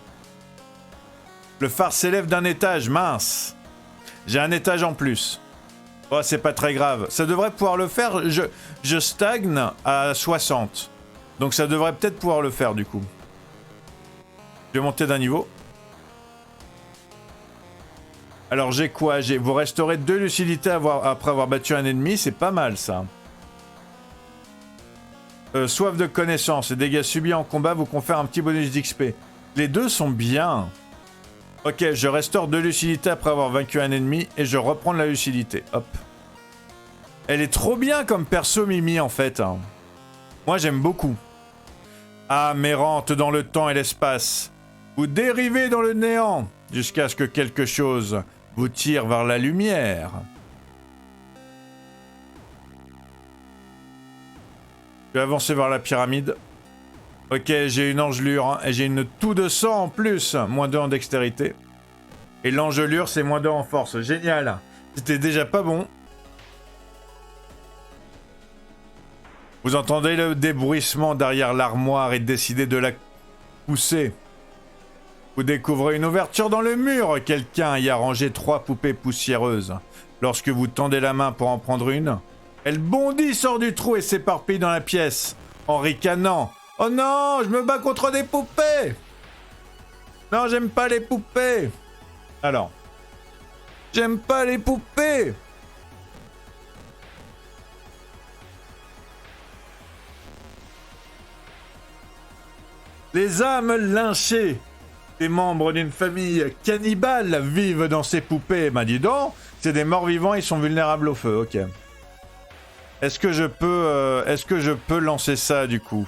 S1: Le phare s'élève d'un étage, mince. J'ai un étage en plus. Oh, c'est pas très grave. Ça devrait pouvoir le faire. Je stagne à 60. Donc ça devrait peut-être pouvoir le faire du coup. Je vais monter d'un niveau. Alors j'ai quoi? Vous restaurez 2 lucidités après avoir battu un ennemi. C'est pas mal ça. Soif de connaissance et dégâts subis en combat vous confèrent un petit bonus d'XP. Les deux sont bien. Ok, je restaure 2 lucidités après avoir vaincu un ennemi et je reprends de la lucidité. Hop. Elle est trop bien comme perso Mimi en fait. Moi j'aime beaucoup. Ah, mérante dans le temps et l'espace. Vous dérivez dans le néant jusqu'à ce que quelque chose vous tire vers la lumière. Je vais avancer vers la pyramide. Ok, j'ai une engelure hein, et j'ai une toux de sang en plus. Moins 2 en dextérité. Et l'engelure, c'est moins 2 en force. Génial. C'était déjà pas bon. Vous entendez le débruissement derrière l'armoire et décidez de la pousser. Vous découvrez une ouverture dans le mur. Quelqu'un y a rangé 3 poupées poussiéreuses. Lorsque vous tendez la main pour en prendre une, elle bondit, sort du trou et s'éparpille dans la pièce, en ricanant. Oh non, je me bats contre des poupées! Non, j'aime pas les poupées! Alors, j'aime pas les poupées! Les âmes lynchées des membres d'une famille cannibale vivent dans ces poupées. Ben dis donc, c'est des morts vivants, ils sont vulnérables au feu, ok. Est-ce que je peux lancer ça du coup?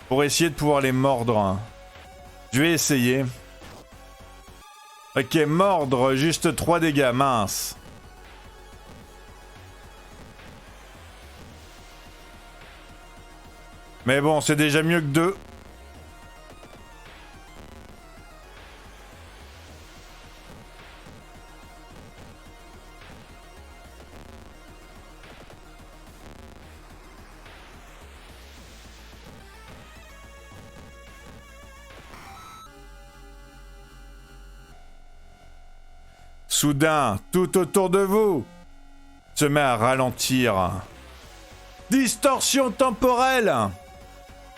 S1: Pour essayer de pouvoir les mordre. Je vais essayer. Ok, mordre, juste 3 dégâts, mince. Mais bon, c'est déjà mieux que 2. Soudain, tout autour de vous se met à ralentir. Distorsion temporelle!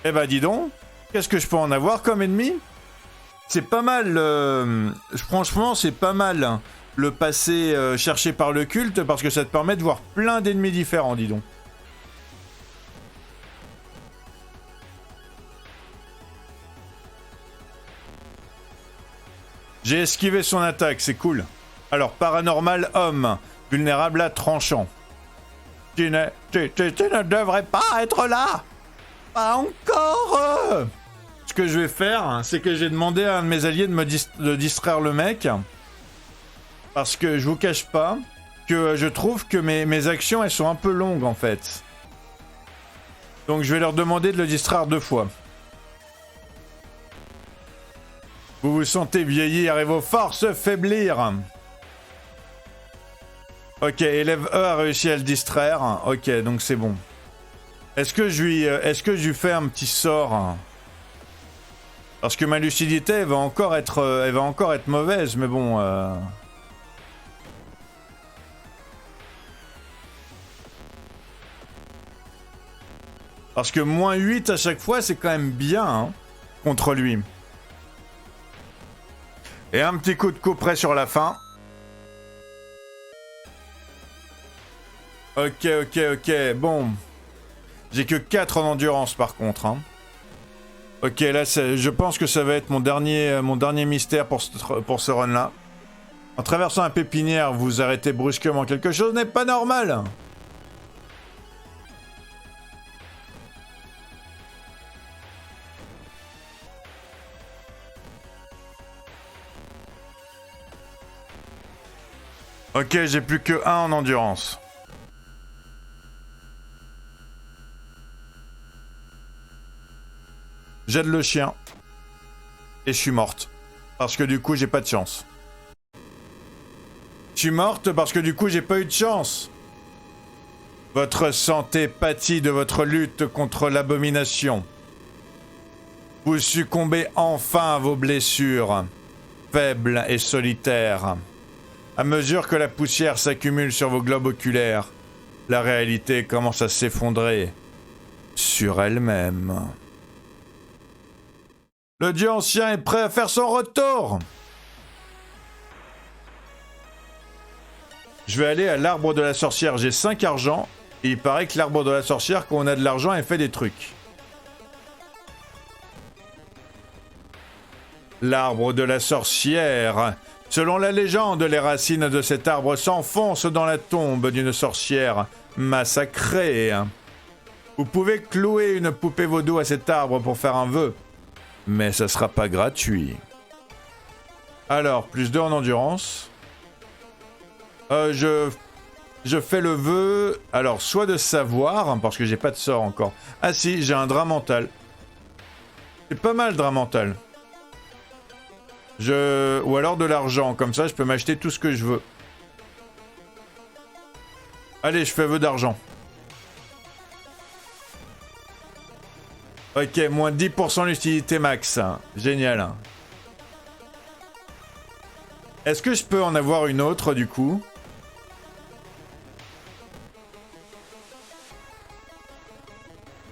S1: Eh ben dis donc, qu'est-ce que je peux en avoir comme ennemi? C'est pas mal, franchement c'est pas mal le passé cherché par le culte parce que ça te permet de voir plein d'ennemis différents, dis donc. J'ai esquivé son attaque, c'est cool. Alors, paranormal homme, vulnérable à tranchant. Tu ne devrais pas être là. Pas encore. Ce que je vais faire, c'est que j'ai demandé à un de mes alliés de distraire le mec. Parce que je vous cache pas que je trouve que mes actions, elles sont un peu longues en fait. Donc je vais leur demander de le distraire 2 fois. Vous vous sentez vieillir et vos forces faiblir. Ok, élève E a réussi à le distraire. Ok, donc c'est bon. Est-ce que je lui fais un petit sort? Parce que ma lucidité, elle va encore être mauvaise, mais bon. Parce que moins 8 à chaque fois, c'est quand même bien hein, contre lui. Et un petit coup de couperet sur la fin. Ok, bon. J'ai que 4 en endurance par contre. Hein. Ok, là, je pense que ça va être mon dernier mystère pour ce run-là. En traversant un pépinière, vous arrêtez brusquement. Quelque chose n'est pas normal. Ok, j'ai plus que 1 en endurance. J'aide le chien. Et je suis morte. Parce que du coup, j'ai pas de chance. Je suis morte parce que du coup, j'ai pas eu de chance. Votre santé pâtit de votre lutte contre l'abomination. Vous succombez enfin à vos blessures, faibles et solitaires. À mesure que la poussière s'accumule sur vos globes oculaires, la réalité commence à s'effondrer sur elle-même. Le dieu ancien est prêt à faire son retour. Je vais aller à l'arbre de la sorcière. J'ai 5 argent. Et il paraît que l'arbre de la sorcière, quand on a de l'argent, elle fait des trucs. L'arbre de la sorcière. Selon la légende, les racines de cet arbre s'enfoncent dans la tombe d'une sorcière massacrée. Vous pouvez clouer une poupée vaudou à cet arbre pour faire un vœu. Mais ça sera pas gratuit. Alors, plus 2 en endurance. Je fais le vœu, alors soit de savoir, parce que j'ai pas de sort encore. Ah si, j'ai un drap mental. C'est pas mal, drap mental. Ou alors de l'argent, comme ça je peux m'acheter tout ce que je veux. Allez, je fais vœu d'argent. Ok, moins 10% l'utilité max. Génial. Est-ce que je peux en avoir une autre du coup ?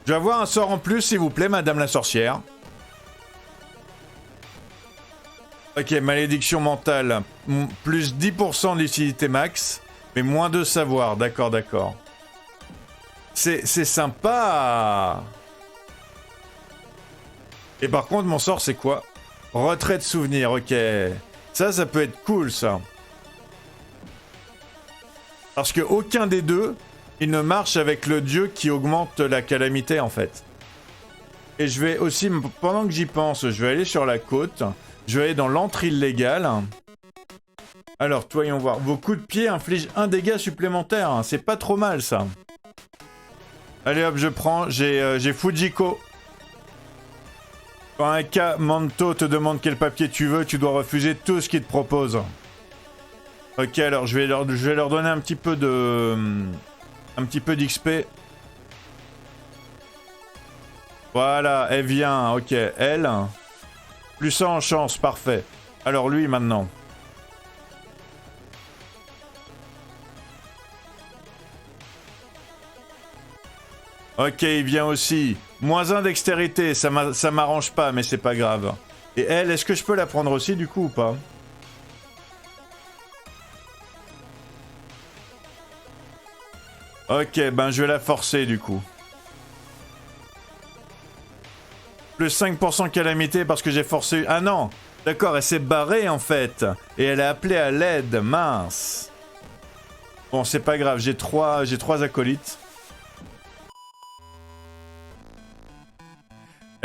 S1: Je vais avoir un sort en plus, s'il vous plaît, madame la sorcière. Ok, malédiction mentale. Plus 10% d'utilité max, mais moins de savoir. D'accord, d'accord. C'est sympa. Et par contre, mon sort, c'est quoi? Retrait de souvenir, ok. Ça peut être cool, ça. Parce que aucun des deux, il ne marche avec le dieu qui augmente la calamité, en fait. Et je vais aussi, pendant que j'y pense, je vais aller sur la côte. Je vais aller dans l'antre illégale. Alors, voyons voir. Vos coups de pied infligent un dégât supplémentaire. C'est pas trop mal, ça. Allez hop, je prends. J'ai Fujiko. Quand un Manto te demande quel papier tu veux, tu dois refuser tout ce qu'il te propose. Ok, alors je vais leur donner un petit peu de... un petit peu d'XP. Voilà, elle vient. Ok, elle. Plus 100 en chance, parfait. Alors lui, maintenant. Ok, il vient aussi. Moins 1 dextérité, ça m'arrange pas, mais c'est pas grave. Et elle, est-ce que je peux la prendre aussi, du coup, ou pas? Ok, ben je vais la forcer, du coup. Plus 5% calamité parce que j'ai forcé... Ah non! D'accord, elle s'est barrée, en fait. Et elle a appelé à l'aide, mince. Bon, c'est pas grave, j'ai trois acolytes.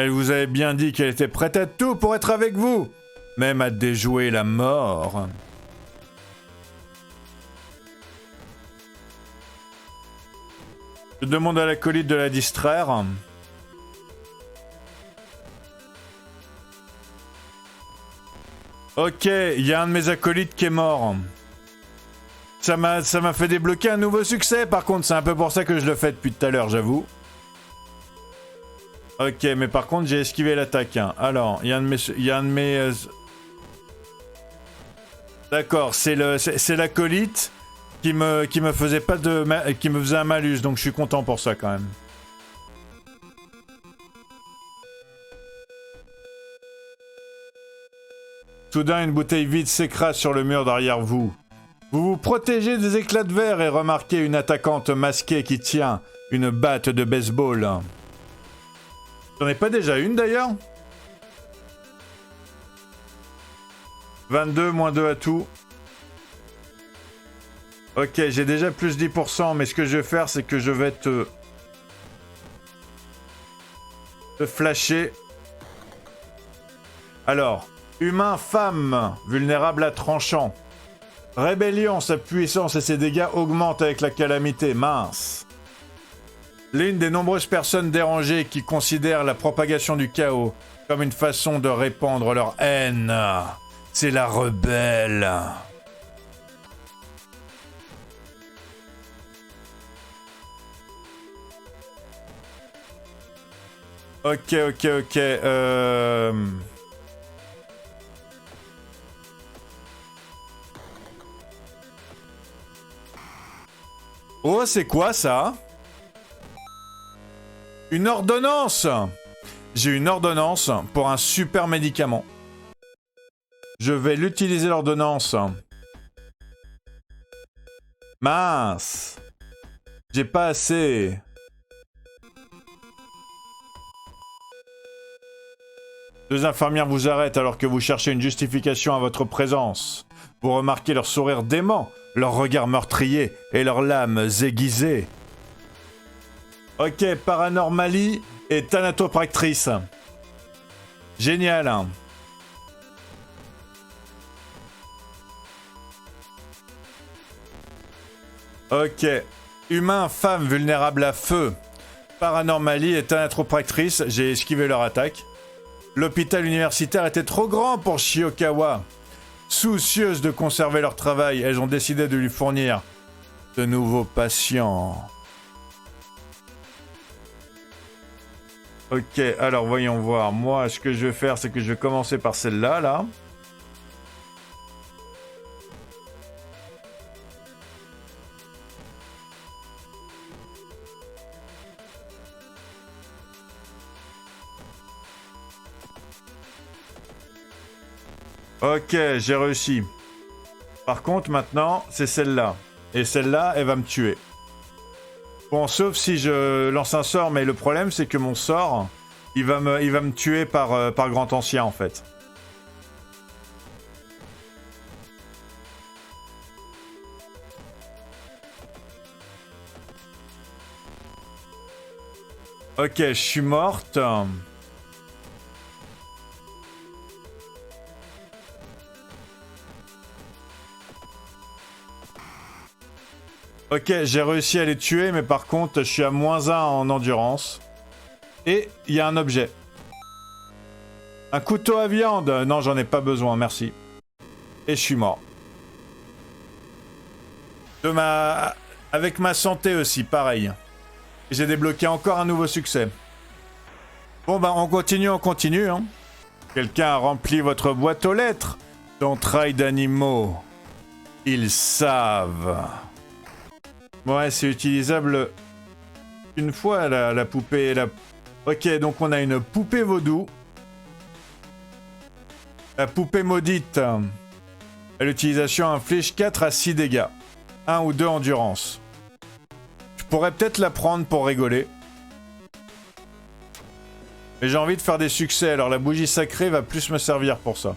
S1: Elle vous avait bien dit qu'elle était prête à tout pour être avec vous, même à déjouer la mort. Je demande à l'acolyte de la distraire. Ok, il y a un de mes acolytes qui est mort. Ça m'a fait débloquer un nouveau succès, par contre, c'est un peu pour ça que je le fais depuis tout à l'heure, j'avoue. Ok, mais par contre, j'ai esquivé l'attaque. Hein. Alors, il y a un de mes... D'accord, c'est l'acolyte qui me faisait pas de... qui me faisait un malus, donc je suis content pour ça, quand même. Soudain, une bouteille vide s'écrase sur le mur derrière vous. Vous vous protégez des éclats de verre et remarquez une attaquante masquée qui tient une batte de baseball. J'en ai pas déjà une d'ailleurs? 22, moins 2 à tout. Ok, j'ai déjà plus 10%, mais ce que je vais faire, c'est que je vais te flasher. Alors, humain, femme, vulnérable à tranchant. Rébellion, sa puissance et ses dégâts augmentent avec la calamité, mince. L'une des nombreuses personnes dérangées qui considèrent la propagation du chaos comme une façon de répandre leur haine. C'est la rebelle. Ok. Oh, c'est quoi ça? Une ordonnance! J'ai une ordonnance pour un super médicament. Je vais l'utiliser l'ordonnance. Mince! J'ai pas assez. Deux infirmières vous arrêtent alors que vous cherchez une justification à votre présence. Vous remarquez leur sourire dément, leur regard meurtrier et leurs lames aiguisées. Ok, paranormalie et thanatopractrice. Génial. Hein. Ok. Humain, femme vulnérable à feu. Paranormalie et thanatopractrice, j'ai esquivé leur attaque. L'hôpital universitaire était trop grand pour Shiokawa. Soucieuses de conserver leur travail, elles ont décidé de lui fournir de nouveaux patients. Ok, alors voyons voir. Moi, ce que je vais faire, c'est que je vais commencer par celle-là, là. Ok, j'ai réussi. Par contre, maintenant, c'est celle-là. Et celle-là, elle va me tuer. Bon, sauf si je lance un sort, mais le problème, c'est que mon sort, il va me tuer par grand ancien, en fait. Ok, je suis morte. Ok, j'ai réussi à les tuer, mais par contre, je suis à -1 en endurance. Et il y a un objet. Un couteau à viande. Non, j'en ai pas besoin, merci. Et je suis mort. Avec ma santé aussi, pareil. J'ai débloqué encore un nouveau succès. Bon, bah, on continue, hein. Quelqu'un a rempli votre boîte aux lettres d'entrailles d'animaux. Ils savent. Ouais, c'est utilisable une fois, la poupée. Ok, donc on a une poupée vaudou. La poupée maudite. L'utilisation inflige 4 à 6 dégâts. 1 ou 2 endurance. Je pourrais peut-être la prendre pour rigoler. Mais j'ai envie de faire des succès, alors la bougie sacrée va plus me servir pour ça.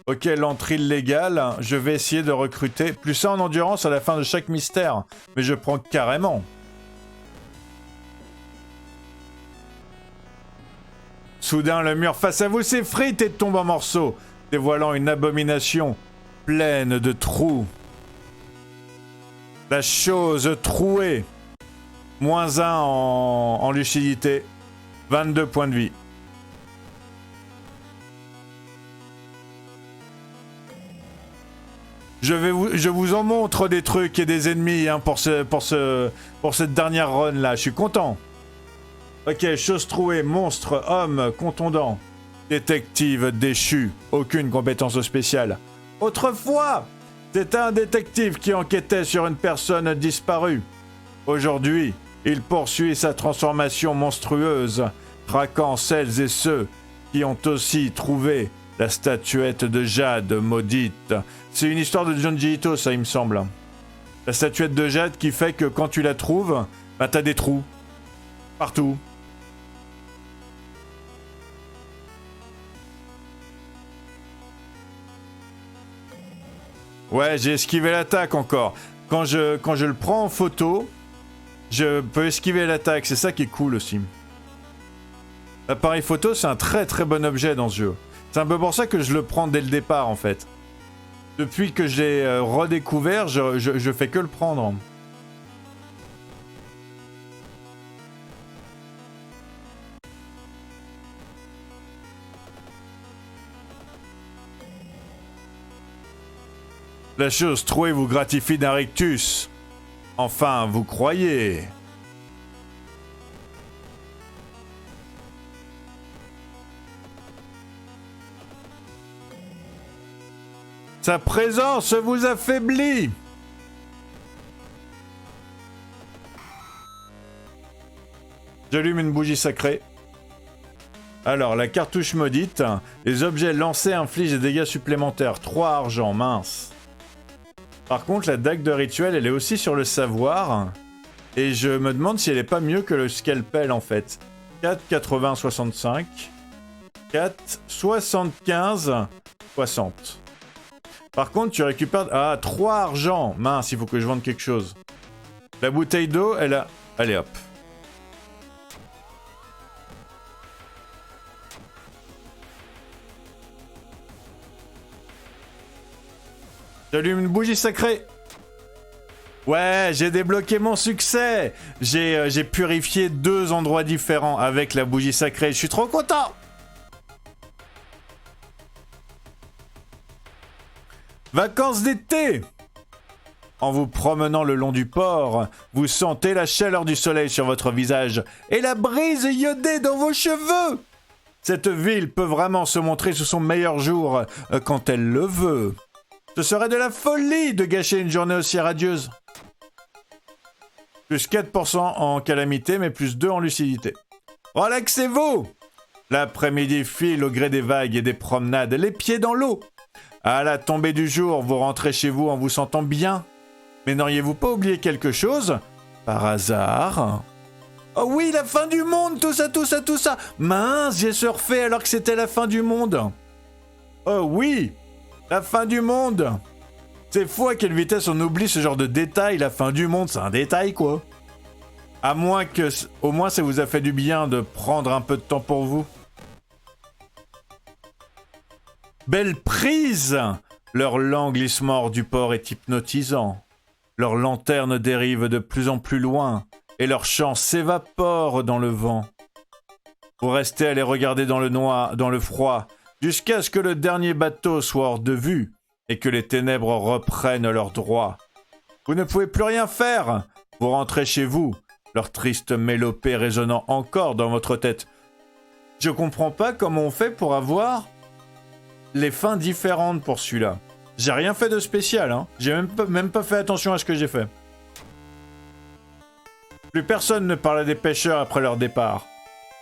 S1: Ok, l'entrée légale, je vais essayer de recruter. Plus 1 en endurance à la fin de chaque mystère. Mais je prends carrément. Soudain, le mur face à vous s'effrite et tombe en morceaux, dévoilant une abomination pleine de trous. La chose trouée. -1 en lucidité. 22 points de vie. Je vous en montre des trucs et des ennemis hein, pour cette dernière run là. Je suis content. Ok, chose trouée, monstre, homme, contondant. Détective déchu, aucune compétence spéciale. Autrefois, c'était un détective qui enquêtait sur une personne disparue. Aujourd'hui, il poursuit sa transformation monstrueuse, traquant celles et ceux qui ont aussi trouvé la statuette de jade maudite. C'est une histoire de Junji Ito, ça, il me semble. La statuette de jade qui fait que quand tu la trouves, bah, t'as des trous. Partout. Ouais, j'ai esquivé l'attaque encore. Quand je le prends en photo, je peux esquiver l'attaque. C'est ça qui est cool aussi. L'appareil photo, c'est un très très bon objet dans ce jeu. C'est un peu pour ça que je le prends dès le départ en fait. Depuis que je l'ai redécouvert, je fais que le prendre. La chose trouée vous gratifie d'un rictus. Enfin, vous croyez. Sa présence vous affaiblit. J'allume une bougie sacrée. Alors, la cartouche maudite. Les objets lancés infligent des dégâts supplémentaires. 3 argent, mince. Par contre, la dague de rituel, elle est aussi sur le savoir. Et je me demande si elle est pas mieux que le scalpel, en fait. 4, 80, 65. 4, 75, 60. Par contre, tu récupères... Ah, 3 argent. Mince, il faut que je vende quelque chose. La bouteille d'eau, elle a... Allez, hop. J'allume une bougie sacrée. Ouais, j'ai débloqué mon succès. J'ai purifié 2 endroits différents avec la bougie sacrée. Je suis trop content. Vacances d'été. En vous promenant le long du port, vous sentez la chaleur du soleil sur votre visage et la brise iodée dans vos cheveux. Cette ville peut vraiment se montrer sous son meilleur jour quand elle le veut. Ce serait de la folie de gâcher une journée aussi radieuse. Plus 4% en calamité, mais plus 2 en lucidité. Relaxez-vous. L'après-midi file au gré des vagues et des promenades, les pieds dans l'eau. À la tombée du jour, vous rentrez chez vous en vous sentant bien. Mais n'auriez-vous pas oublié quelque chose? Par hasard? Oh oui, la fin du monde, tout ça, tout ça, tout ça. Mince, j'ai surfé alors que c'était la fin du monde. Oh oui, la fin du monde. C'est fou à quelle vitesse on oublie ce genre de détail. La fin du monde, c'est un détail, quoi. À moins que, au moins, ça vous a fait du bien de prendre un peu de temps pour vous. Belle prise! Leur lent glissement hors du port est hypnotisant. Leur lanterne dérive de plus en plus loin et leur chant s'évapore dans le vent. Vous restez à les regarder dans le noir, dans le froid, jusqu'à ce que le dernier bateau soit hors de vue et que les ténèbres reprennent leur droit. Vous ne pouvez plus rien faire. Vous rentrez chez vous, leur triste mélopée résonnant encore dans votre tête. Je comprends pas comment on fait pour avoir les fins différentes pour celui-là. J'ai rien fait de spécial, hein. J'ai même pas fait attention à ce que j'ai fait. Plus personne ne parle des pêcheurs après leur départ.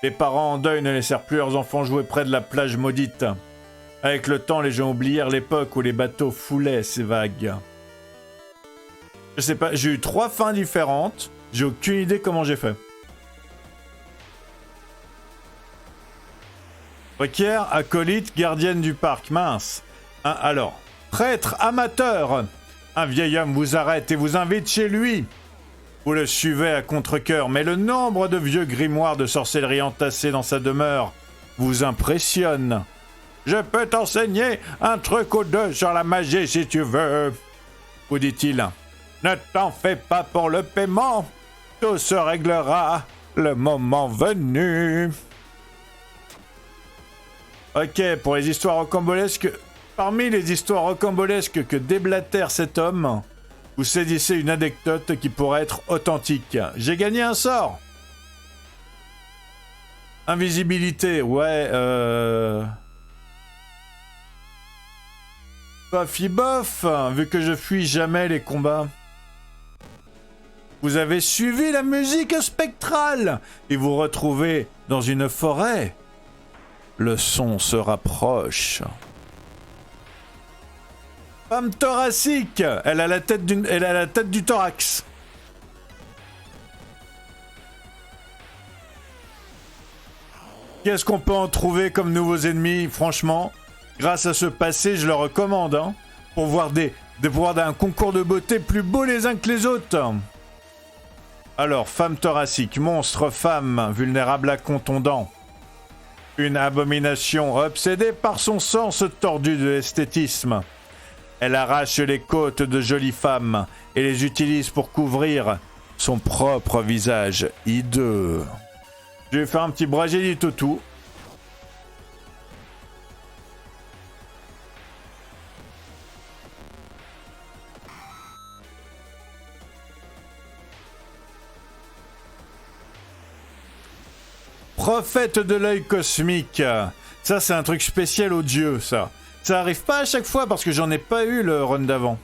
S1: Les parents en deuil ne laissèrent plus leurs enfants jouer près de la plage maudite. Avec le temps, les gens oublièrent l'époque où les bateaux foulaient ces vagues. Je sais pas, j'ai eu 3 fins différentes. J'ai aucune idée comment j'ai fait. Requiert, acolyte, gardienne du parc. Mince. Alors, prêtre amateur. Un vieil homme vous arrête et vous invite chez lui. Vous le suivez à contre-cœur, mais le nombre de vieux grimoires de sorcellerie entassés dans sa demeure vous impressionne. Je peux t'enseigner un truc ou deux sur la magie si tu veux, vous dit-il. Ne t'en fais pas pour le paiement. Tout se réglera le moment venu. Ok, pour les histoires rocambolesques, parmi les histoires rocambolesques que déblatère cet homme, vous saisissez une anecdote qui pourrait être authentique. J'ai gagné un sort. Invisibilité, ouais, bof bof, vu que je fuis jamais les combats. Vous avez suivi la musique spectrale et vous retrouvez dans une forêt. Le son se rapproche. Femme thoracique, elle a la tête du thorax. Qu'est-ce qu'on peut en trouver comme nouveaux ennemis? Franchement, grâce à ce passé, je le recommande, hein, pour voir des Des pouvoirs d'un concours de beauté plus beaux les uns que les autres. Alors, femme thoracique, monstre, femme, vulnérable à contondant. Une abomination obsédée par son sens tordu de l'esthétisme. Elle arrache les côtes de jolies femmes et les utilise pour couvrir son propre visage hideux. Je vais faire un petit brasier du toutou. Prophète de l'œil cosmique. Ça, c'est un truc spécial aux dieux, ça. Ça arrive pas à chaque fois parce que j'en ai pas eu le run d'avant.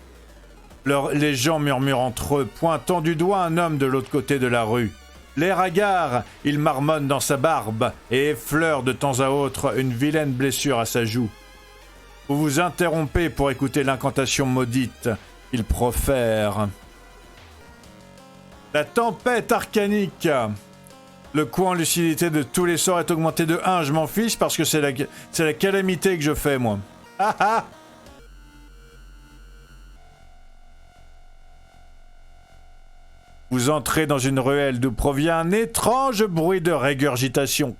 S1: Les gens murmurent entre eux, pointant du doigt un homme de l'autre côté de la rue. L'air hagard, il marmonne dans sa barbe et effleure de temps à autre une vilaine blessure à sa joue. Vous vous interrompez pour écouter l'incantation maudite. Il profère. La tempête arcanique. Le coût en lucidité de tous les sorts est augmenté de 1. Je m'en fiche parce que c'est la calamité que je fais, moi. Ah ah! Vous entrez dans une ruelle d'où provient un étrange bruit de régurgitation.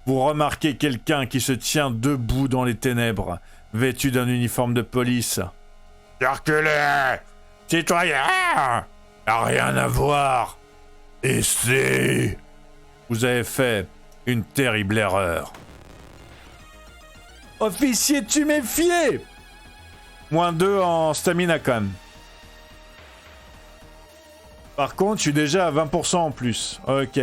S1: Vous remarquez quelqu'un qui se tient debout dans les ténèbres, vêtu d'un uniforme de police. Circulez! Citoyens! A rien à voir. Ici, vous avez fait une terrible erreur. Officier tuméfié. -2 en stamina quand même. Par contre, je suis déjà à 20% en plus. Ok.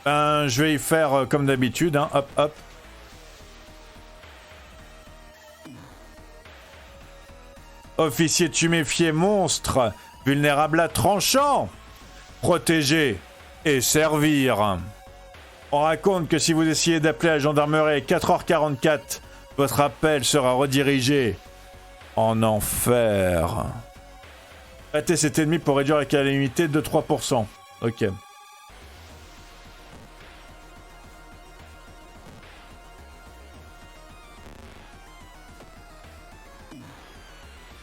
S1: Je vais y faire comme d'habitude. Hein. Hop, hop. Officier tuméfié monstre. Vulnérable à tranchant, protéger et servir. On raconte que si vous essayez d'appeler la gendarmerie à 4h44, votre appel sera redirigé en enfer. Battez cet ennemi pour réduire la calamité de 3%. Ok.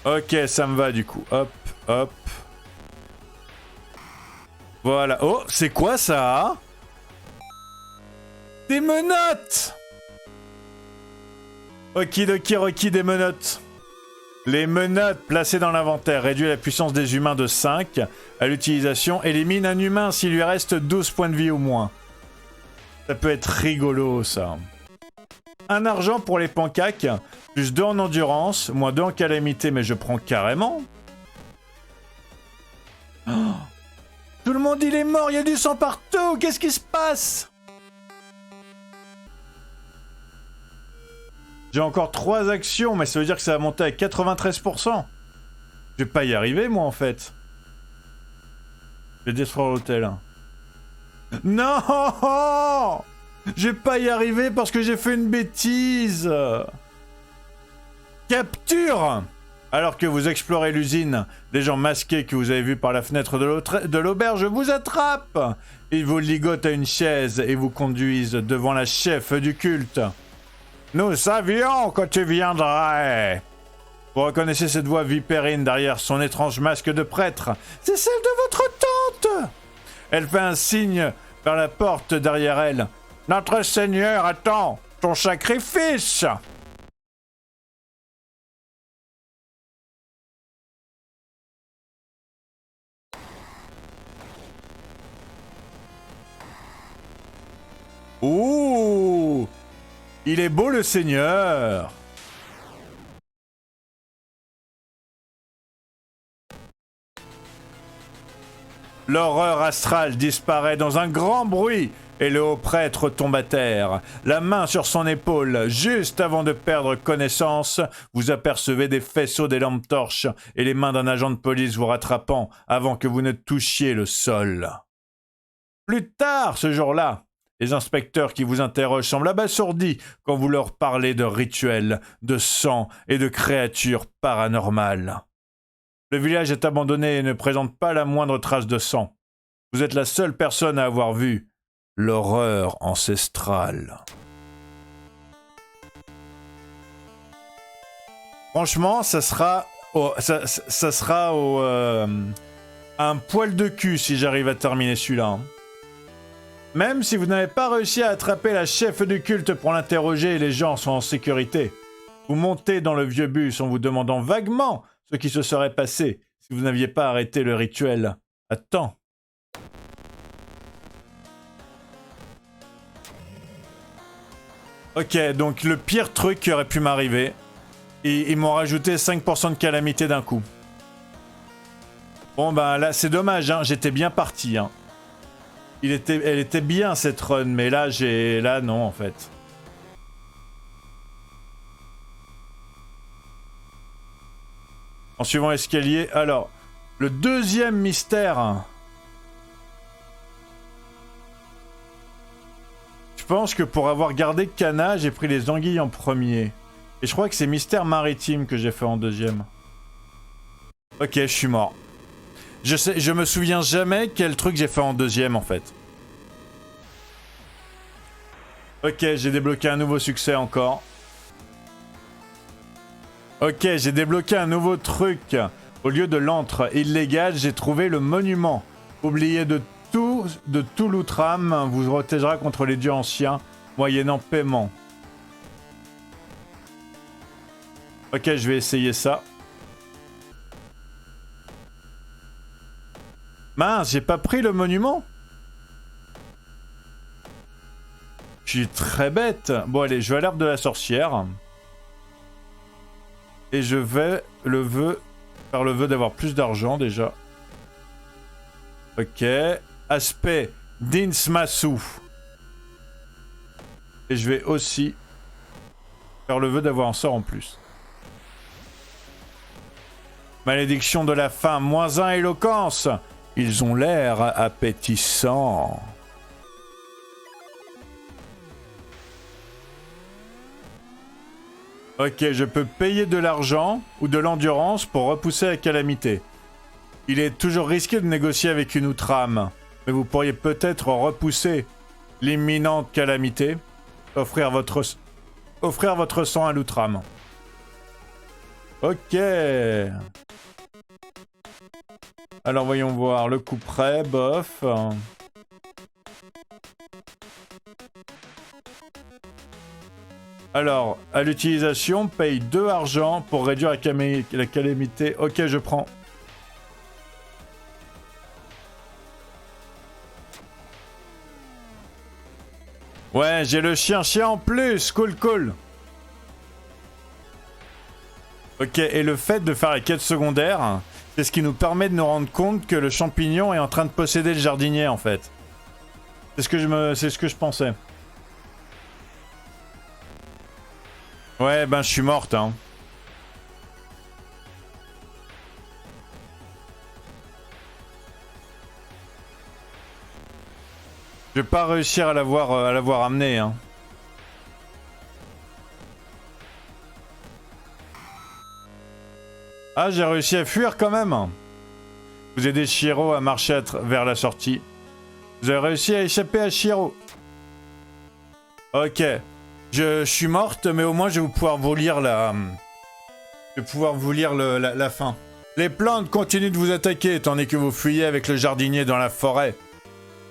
S1: Ok, ça me va du coup. Hop, hop. Voilà. Oh, c'est quoi ça? Des menottes! Okidoki Roki des menottes. Les menottes placées dans l'inventaire réduisent la puissance des humains de 5 à l'utilisation. Élimine un humain s'il lui reste 12 points de vie au moins. Ça peut être rigolo ça. 1 argent pour les pancaques, plus 2 en endurance, moins 2 en calamité, mais je prends carrément. Oh, tout le monde il est mort, il y a du sang partout, qu'est-ce qui se passe? J'ai encore 3 actions, mais ça veut dire que ça va monter à 93%. Je vais pas y arriver moi en fait. Je vais détruire l'hôtel. Non! Je vais pas y arriver parce que j'ai fait une bêtise. Capture! Alors que vous explorez l'usine, des gens masqués que vous avez vus par la fenêtre de l'auberge vous attrapent. Ils vous ligotent à une chaise et vous conduisent devant la chef du culte. Nous savions que tu viendrais. Vous reconnaissez cette voix vipérine derrière son étrange masque de prêtre. C'est celle de votre tante. Elle fait un signe vers la porte derrière elle. Notre Seigneur attend ton sacrifice. Ouh! Il est beau le Seigneur! L'horreur astrale disparaît dans un grand bruit et le haut prêtre tombe à terre. La main sur son épaule, juste avant de perdre connaissance, vous apercevez des faisceaux des lampes torches et les mains d'un agent de police vous rattrapant avant que vous ne touchiez le sol. Plus tard, ce jour-là, les inspecteurs qui vous interrogent semblent abasourdis quand vous leur parlez de rituels, de sang et de créatures paranormales. Le village est abandonné et ne présente pas la moindre trace de sang. Vous êtes la seule personne à avoir vu l'horreur ancestrale. Franchement, ça sera un poil de cul si j'arrive à terminer celui-là. Hein. Même si vous n'avez pas réussi à attraper la chef du culte pour l'interroger et les gens sont en sécurité, vous montez dans le vieux bus en vous demandant vaguement ce qui se serait passé si vous n'aviez pas arrêté le rituel à temps. Ok, donc le pire truc qui aurait pu m'arriver, et ils m'ont rajouté 5% de calamité d'un coup. Bon bah là c'est dommage, hein, j'étais bien parti. Hein. Elle était bien cette run, mais là là non en fait. En suivant l'escalier, alors le deuxième mystère. Je pense que pour avoir gardé Cana, j'ai pris les anguilles en premier. Et je crois que c'est mystère maritime que j'ai fait en deuxième. Ok, je suis mort. Je me souviens jamais quel truc j'ai fait en deuxième en fait. Ok, j'ai débloqué un nouveau succès encore. Ok, j'ai débloqué un nouveau truc. Au lieu de l'antre illégal, j'ai trouvé le monument. Oublié de tout l'Outram, vous protégera contre les dieux anciens, moyennant paiement. Ok, je vais essayer ça. Mince, j'ai pas pris le monument. Je suis très bête. Bon allez, je vais à l'herbe de la sorcière. Et je vais faire le vœu d'avoir plus d'argent déjà. Ok. Aspect d'Insmasu. Et je vais aussi faire le vœu d'avoir un sort en plus. Malédiction de la faim, -1 éloquence. Ils ont l'air appétissants. Ok, je peux payer de l'argent ou de l'endurance pour repousser la calamité. Il est toujours risqué de négocier avec une Outram, mais vous pourriez peut-être repousser l'imminente calamité, offrir votre sang à l'Outram. Ok. Alors voyons voir, le coup près, bof. Alors, à l'utilisation, paye 2 argent pour réduire la calamité. Ok, je prends. Ouais, j'ai le chien en plus. Cool, cool. Ok, et le fait de faire la quête secondaire, c'est ce qui nous permet de nous rendre compte que le champignon est en train de posséder le jardinier, en fait. C'est ce que je pensais. Ouais, ben je suis morte, hein. Je vais pas réussir à l'avoir amené, hein. Ah, j'ai réussi à fuir quand même. Vous aidez Shiro à marcher vers la sortie. Vous avez réussi à échapper à Shiro. Ok. Je suis morte, mais au moins je vais pouvoir vous lire la fin. Les plantes continuent de vous attaquer tandis que vous fuyez avec le jardinier dans la forêt.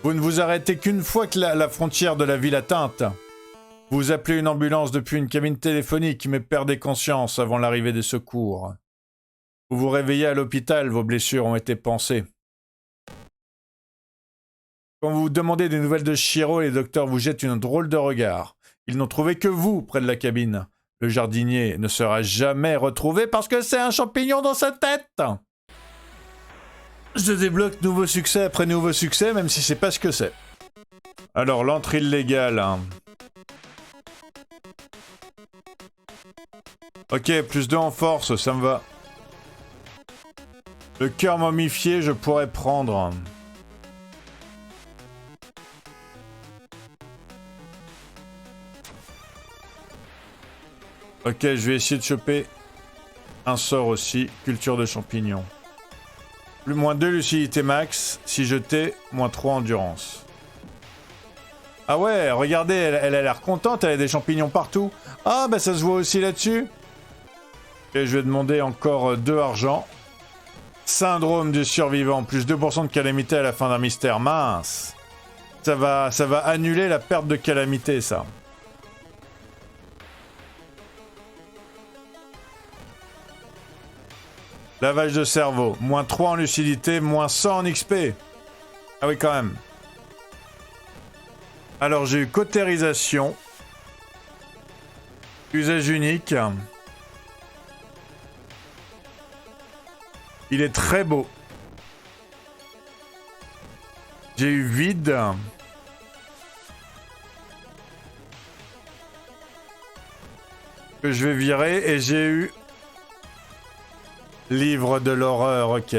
S1: Vous ne vous arrêtez qu'une fois que la frontière de la ville atteinte. Vous appelez une ambulance depuis une cabine téléphonique, mais perdez conscience avant l'arrivée des secours. Vous vous réveillez à l'hôpital, vos blessures ont été pansées. Quand vous demandez des nouvelles de Shiro, les docteurs vous jettent une drôle de regard. Ils n'ont trouvé que vous près de la cabine. Le jardinier ne sera jamais retrouvé parce que c'est un champignon dans sa tête. Je débloque nouveau succès après nouveau succès, même si c'est pas ce que c'est. Alors, l'entrée illégale. Ok, plus 2 en force, ça me va. Le cœur momifié, je pourrais prendre. Ok, je vais essayer de choper un sort aussi. Culture de champignons. Plus -2 lucidité max. Si jeté, -3 endurance. Ah ouais, regardez, elle a l'air contente, elle a des champignons partout. Ah bah ça se voit aussi là-dessus. Et je vais demander encore 2 argent. Syndrome du survivant, plus 2% de calamité à la fin d'un mystère. Mince. Ça va annuler la perte de calamité, ça. Lavage de cerveau. Moins 3 en lucidité, moins 100 en XP. Ah oui, quand même. Alors, j'ai eu cautérisation. Usage unique. Il est très beau. J'ai eu vide. Que je vais virer. Et j'ai eu... livre de l'horreur, ok.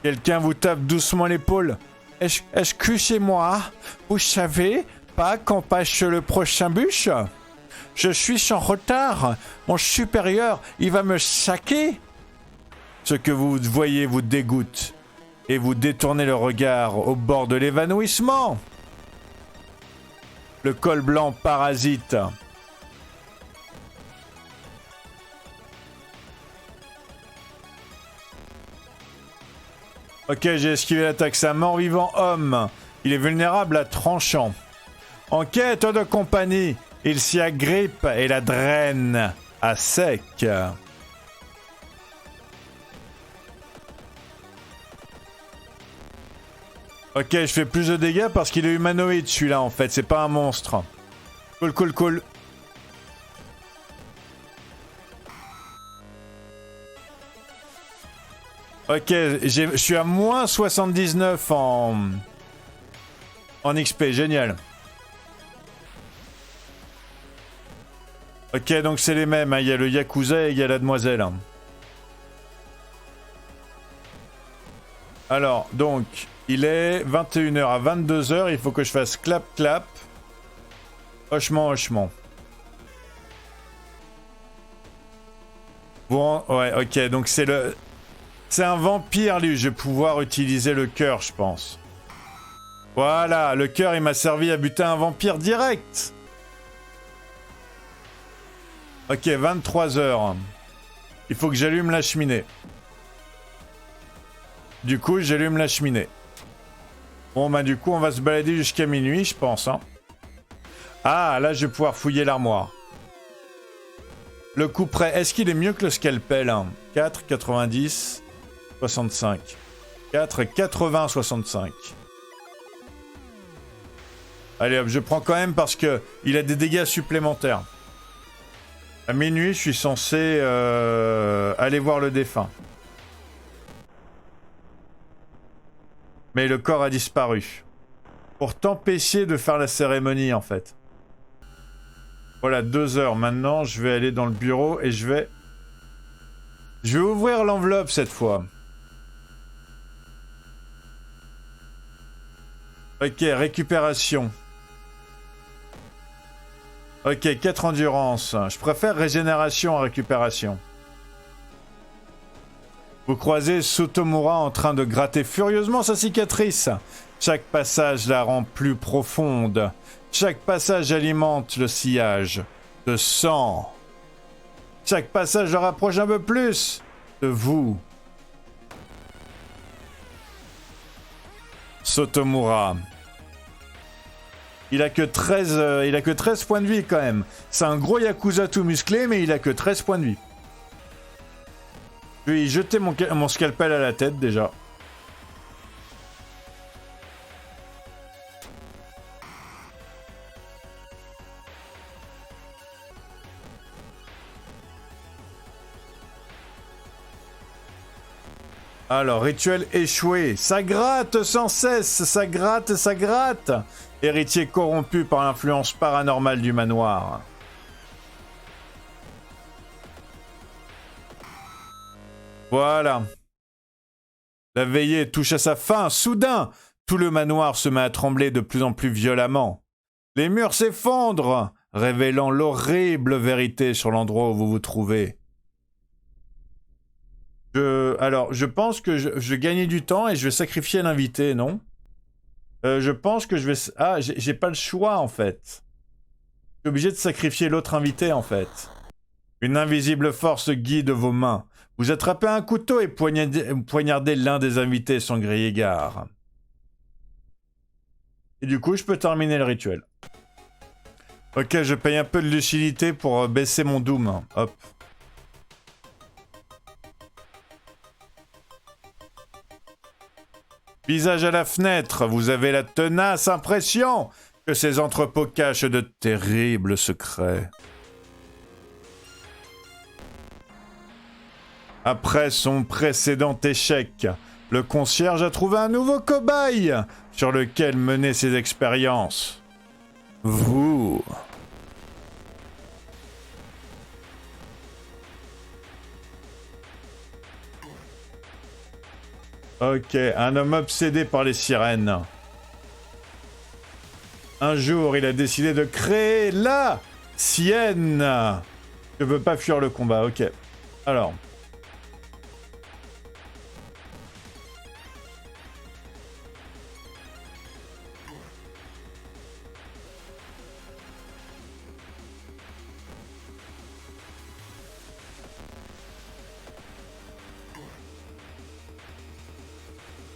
S1: Quelqu'un vous tape doucement l'épaule. Est-ce que chez moi, vous savez pas qu'on passe le prochain bus? Je suis en retard. Mon supérieur, il va me saquer. Ce que vous voyez vous dégoûte. Et vous détournez le regard au bord de l'évanouissement. Le col blanc parasite. Ok, j'ai esquivé l'attaque. C'est un mort-vivant homme. Il est vulnérable à tranchant. En quête de compagnie, il s'y agrippe et la draine à sec. Ok, je fais plus de dégâts parce qu'il est humanoïde celui-là en fait, c'est pas un monstre. Cool, cool, cool. Ok, je suis à moins 79 en XP, génial. Ok, donc c'est les mêmes, hein. Il y a le Yakuza et il y a la demoiselle. Alors, donc, il est 21h à 22h, il faut que je fasse clap clap. Hochement, hochement. Bon, ouais, ok, donc c'est le... C'est un vampire, lui, je vais pouvoir utiliser le cœur, je pense. Voilà, le cœur, il m'a servi à buter un vampire direct. Ok, 23h. Il faut que j'allume la cheminée. Du coup, j'allume la cheminée. Bon, bah du coup, on va se balader jusqu'à minuit, je pense. Hein. Ah, là, je vais pouvoir fouiller l'armoire. Le coup près, est-ce qu'il est mieux que le scalpel hein 4, 90, 65. 4, 80, 65. Allez hop, je prends quand même parce que il a des dégâts supplémentaires. À minuit, je suis censé aller voir le défunt. Mais le corps a disparu. Pour t'empêcher de faire la cérémonie, en fait. Voilà, 2 heures. Maintenant, je vais aller dans le bureau et je vais ouvrir l'enveloppe cette fois. Ok, récupération. Ok, 4 endurance. Je préfère régénération à récupération. Vous croisez Sotomura en train de gratter furieusement sa cicatrice. Chaque passage la rend plus profonde. Chaque passage alimente le sillage de sang. Chaque passage le rapproche un peu plus de vous. Sotomura. Il a que 13 points de vie quand même. C'est un gros Yakuza tout musclé, mais il a que 13 points de vie. Je vais y jeter mon scalpel à la tête déjà. Alors, rituel échoué. Ça gratte sans cesse, ça gratte, ça gratte. Héritier corrompu par l'influence paranormale du manoir. Voilà. La veillée touche à sa fin. Soudain, tout le manoir se met à trembler de plus en plus violemment. Les murs s'effondrent, révélant l'horrible vérité sur l'endroit où vous vous trouvez. Alors, je pense que je gagnais du temps et je vais sacrifier l'invité, non? Je pense que je vais... Ah, j'ai pas le choix, en fait. Je suis obligé de sacrifier l'autre invité, en fait. Une invisible force guide vos mains. Vous attrapez un couteau et poignardez l'un des invités sans griller égard. Et du coup, je peux terminer le rituel. Ok, je paye un peu de lucidité pour baisser mon doom. Hop. Visage à la fenêtre, vous avez la tenace impression que ces entrepôts cachent de terribles secrets. Après son précédent échec, le concierge a trouvé un nouveau cobaye sur lequel mener ses expériences. Vous... Ok, un homme obsédé par les sirènes. Un jour, il a décidé de créer la sienne. Je veux pas fuir le combat, ok. Alors...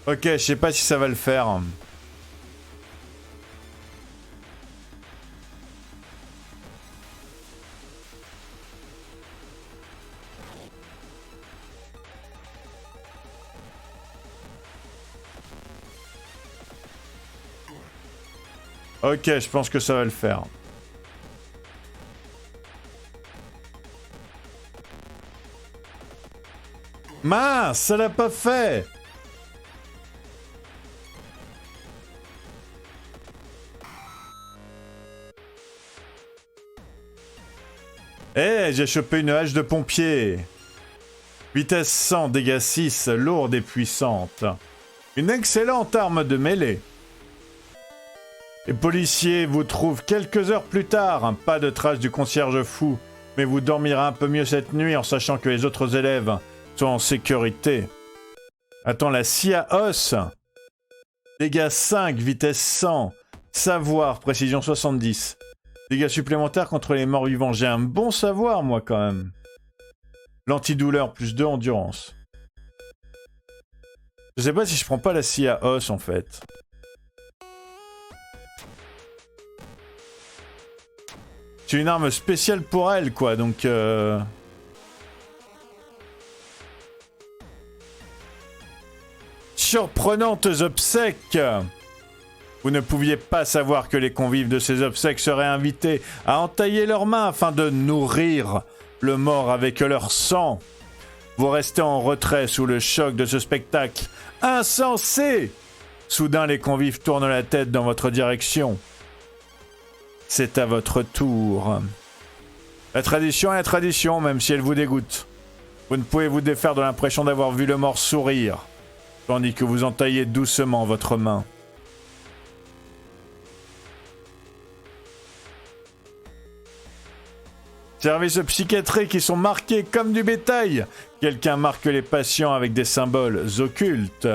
S1: Ok, je sais pas si ça va le faire. Ok, je pense que ça va le faire. Mince, ça l'a pas fait! Eh, j'ai chopé une hache de pompier. Vitesse 100, dégâts 6, lourde et puissante. Une excellente arme de mêlée. Les policiers vous trouvent quelques heures plus tard. Pas de trace du concierge fou. Mais vous dormirez un peu mieux cette nuit en sachant que les autres élèves sont en sécurité. Attends, la scie à os. Dégâts 5, vitesse 100. Savoir, précision 70. Dégâts supplémentaires contre les morts vivants. J'ai un bon savoir, moi, quand même. L'antidouleur, plus 2 endurance. Je sais pas si je prends pas la scie à os, en fait. C'est une arme spéciale pour elle, quoi, donc... Surprenantes obsèques! Vous ne pouviez pas savoir que les convives de ces obsèques seraient invités à entailler leurs mains afin de nourrir le mort avec leur sang. Vous restez en retrait sous le choc de ce spectacle insensé. Soudain, les convives tournent la tête dans votre direction. C'est à votre tour. La tradition est la tradition, même si elle vous dégoûte. Vous ne pouvez vous défaire de l'impression d'avoir vu le mort sourire, tandis que vous entaillez doucement votre main. Services psychiatriques qui sont marqués comme du bétail. Quelqu'un marque les patients avec des symboles occultes.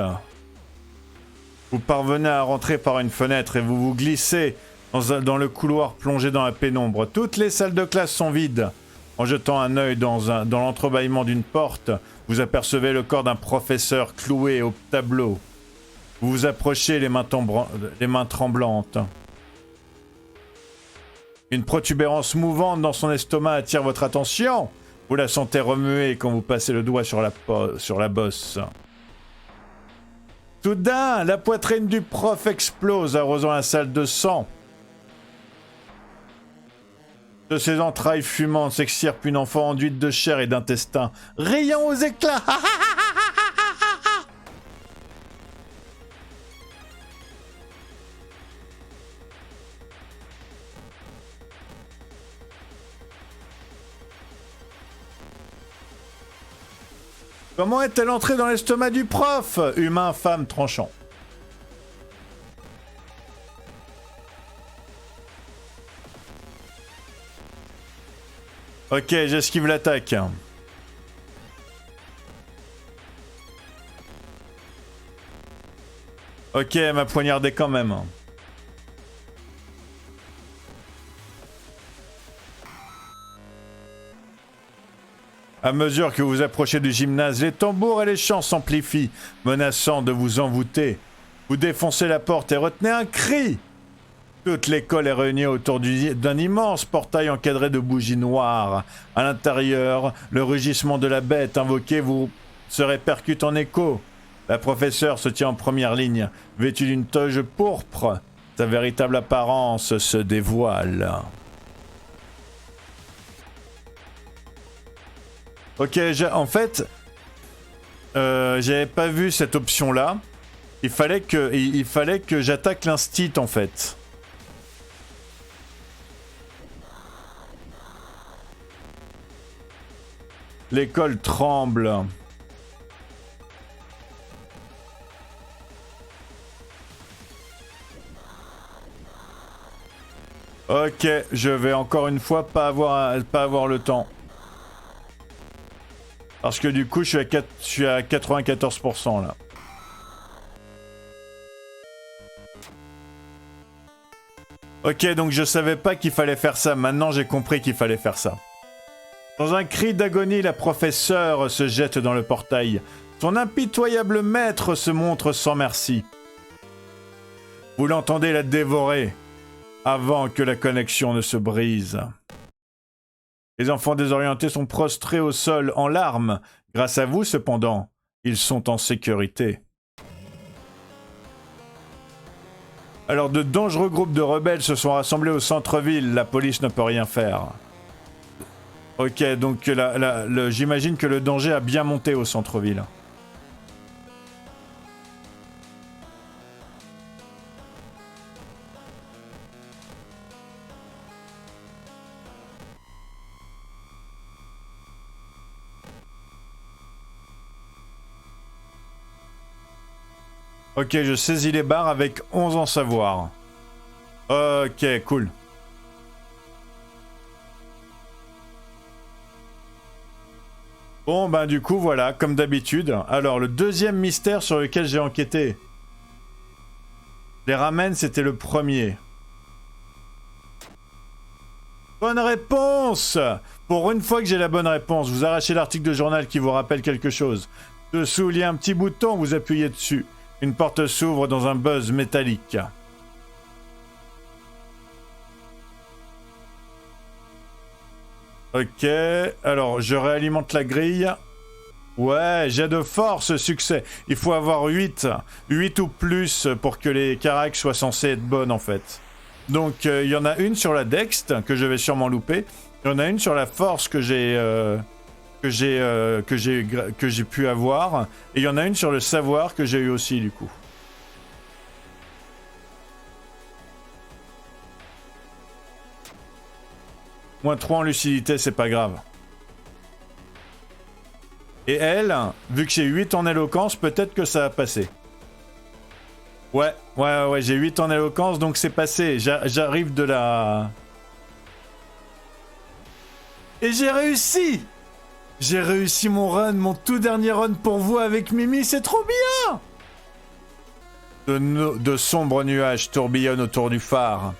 S1: Vous parvenez à rentrer par une fenêtre et vous vous glissez dans le couloir plongé dans la pénombre. Toutes les salles de classe sont vides. En jetant un œil dans l'entrebâillement d'une porte, vous apercevez le corps d'un professeur cloué au tableau. Vous vous approchez les mains tremblantes. Une protubérance mouvante dans son estomac attire votre attention. Vous la sentez remuer quand vous passez le doigt sur la bosse. Soudain, la poitrine du prof explose, arrosant la salle de sang. De ses entrailles fumantes s'extirpe une enfant enduite de chair et d'intestin, riant aux éclats. Comment est-elle entrée dans l'estomac du prof? Humain, femme, tranchant. Ok, j'esquive l'attaque. Ok, elle m'a poignardé quand même. À mesure que vous approchez du gymnase, les tambours et les chants s'amplifient, menaçant de vous envoûter. Vous défoncez la porte et retenez un cri. Toute l'école est réunie autour d'un immense portail encadré de bougies noires. À l'intérieur, le rugissement de la bête invoquée vous se répercute en écho. La professeure se tient en première ligne, vêtue d'une toge pourpre. Sa véritable apparence se dévoile. Ok, en fait, j'avais pas vu cette option-là. Il fallait que j'attaque l'instit, en fait. L'école tremble. Ok, je vais encore une fois pas avoir le temps. Parce que du coup, je suis à 94% là. Ok, donc je savais pas qu'il fallait faire ça. Maintenant, j'ai compris qu'il fallait faire ça. Dans un cri d'agonie, la professeure se jette dans le portail. Son impitoyable maître se montre sans merci. Vous l'entendez la dévorer avant que la connexion ne se brise. Les enfants désorientés sont prostrés au sol en larmes. Grâce à vous, cependant, ils sont en sécurité. Alors, de dangereux groupes de rebelles se sont rassemblés au centre-ville. La police ne peut rien faire. Ok, donc j'imagine que le danger a bien monté au centre-ville. Ok, je saisis les barres avec 11 en savoir. Ok, cool. Bon, ben du coup, voilà, comme d'habitude. Alors, le deuxième mystère sur lequel j'ai enquêté. Les ramen, c'était le premier. Bonne réponse! Pour une fois que j'ai la bonne réponse, vous arrachez l'article de journal qui vous rappelle quelque chose. Dessous, il y a un petit bouton, vous appuyez dessus. Une porte s'ouvre dans un buzz métallique. Ok, alors je réalimente la grille. Ouais, jet de force, succès. Il faut avoir 8 ou plus pour que les caracs soient censés être bonnes en fait. Donc il y en a une sur la Dext que je vais sûrement louper. Il y en a une sur la force que j'ai pu avoir. Et il y en a une sur le savoir que j'ai eu aussi du coup. Moins 3 en lucidité, c'est pas grave. Et elle, vu que j'ai 8 en éloquence, peut-être que ça va passer. Ouais, j'ai 8 en éloquence, donc c'est passé. J'arrive de la... Et j'ai réussi! J'ai réussi mon run, mon tout dernier run pour vous avec Mimi, c'est trop bien! De sombres nuages tourbillonnent autour du phare.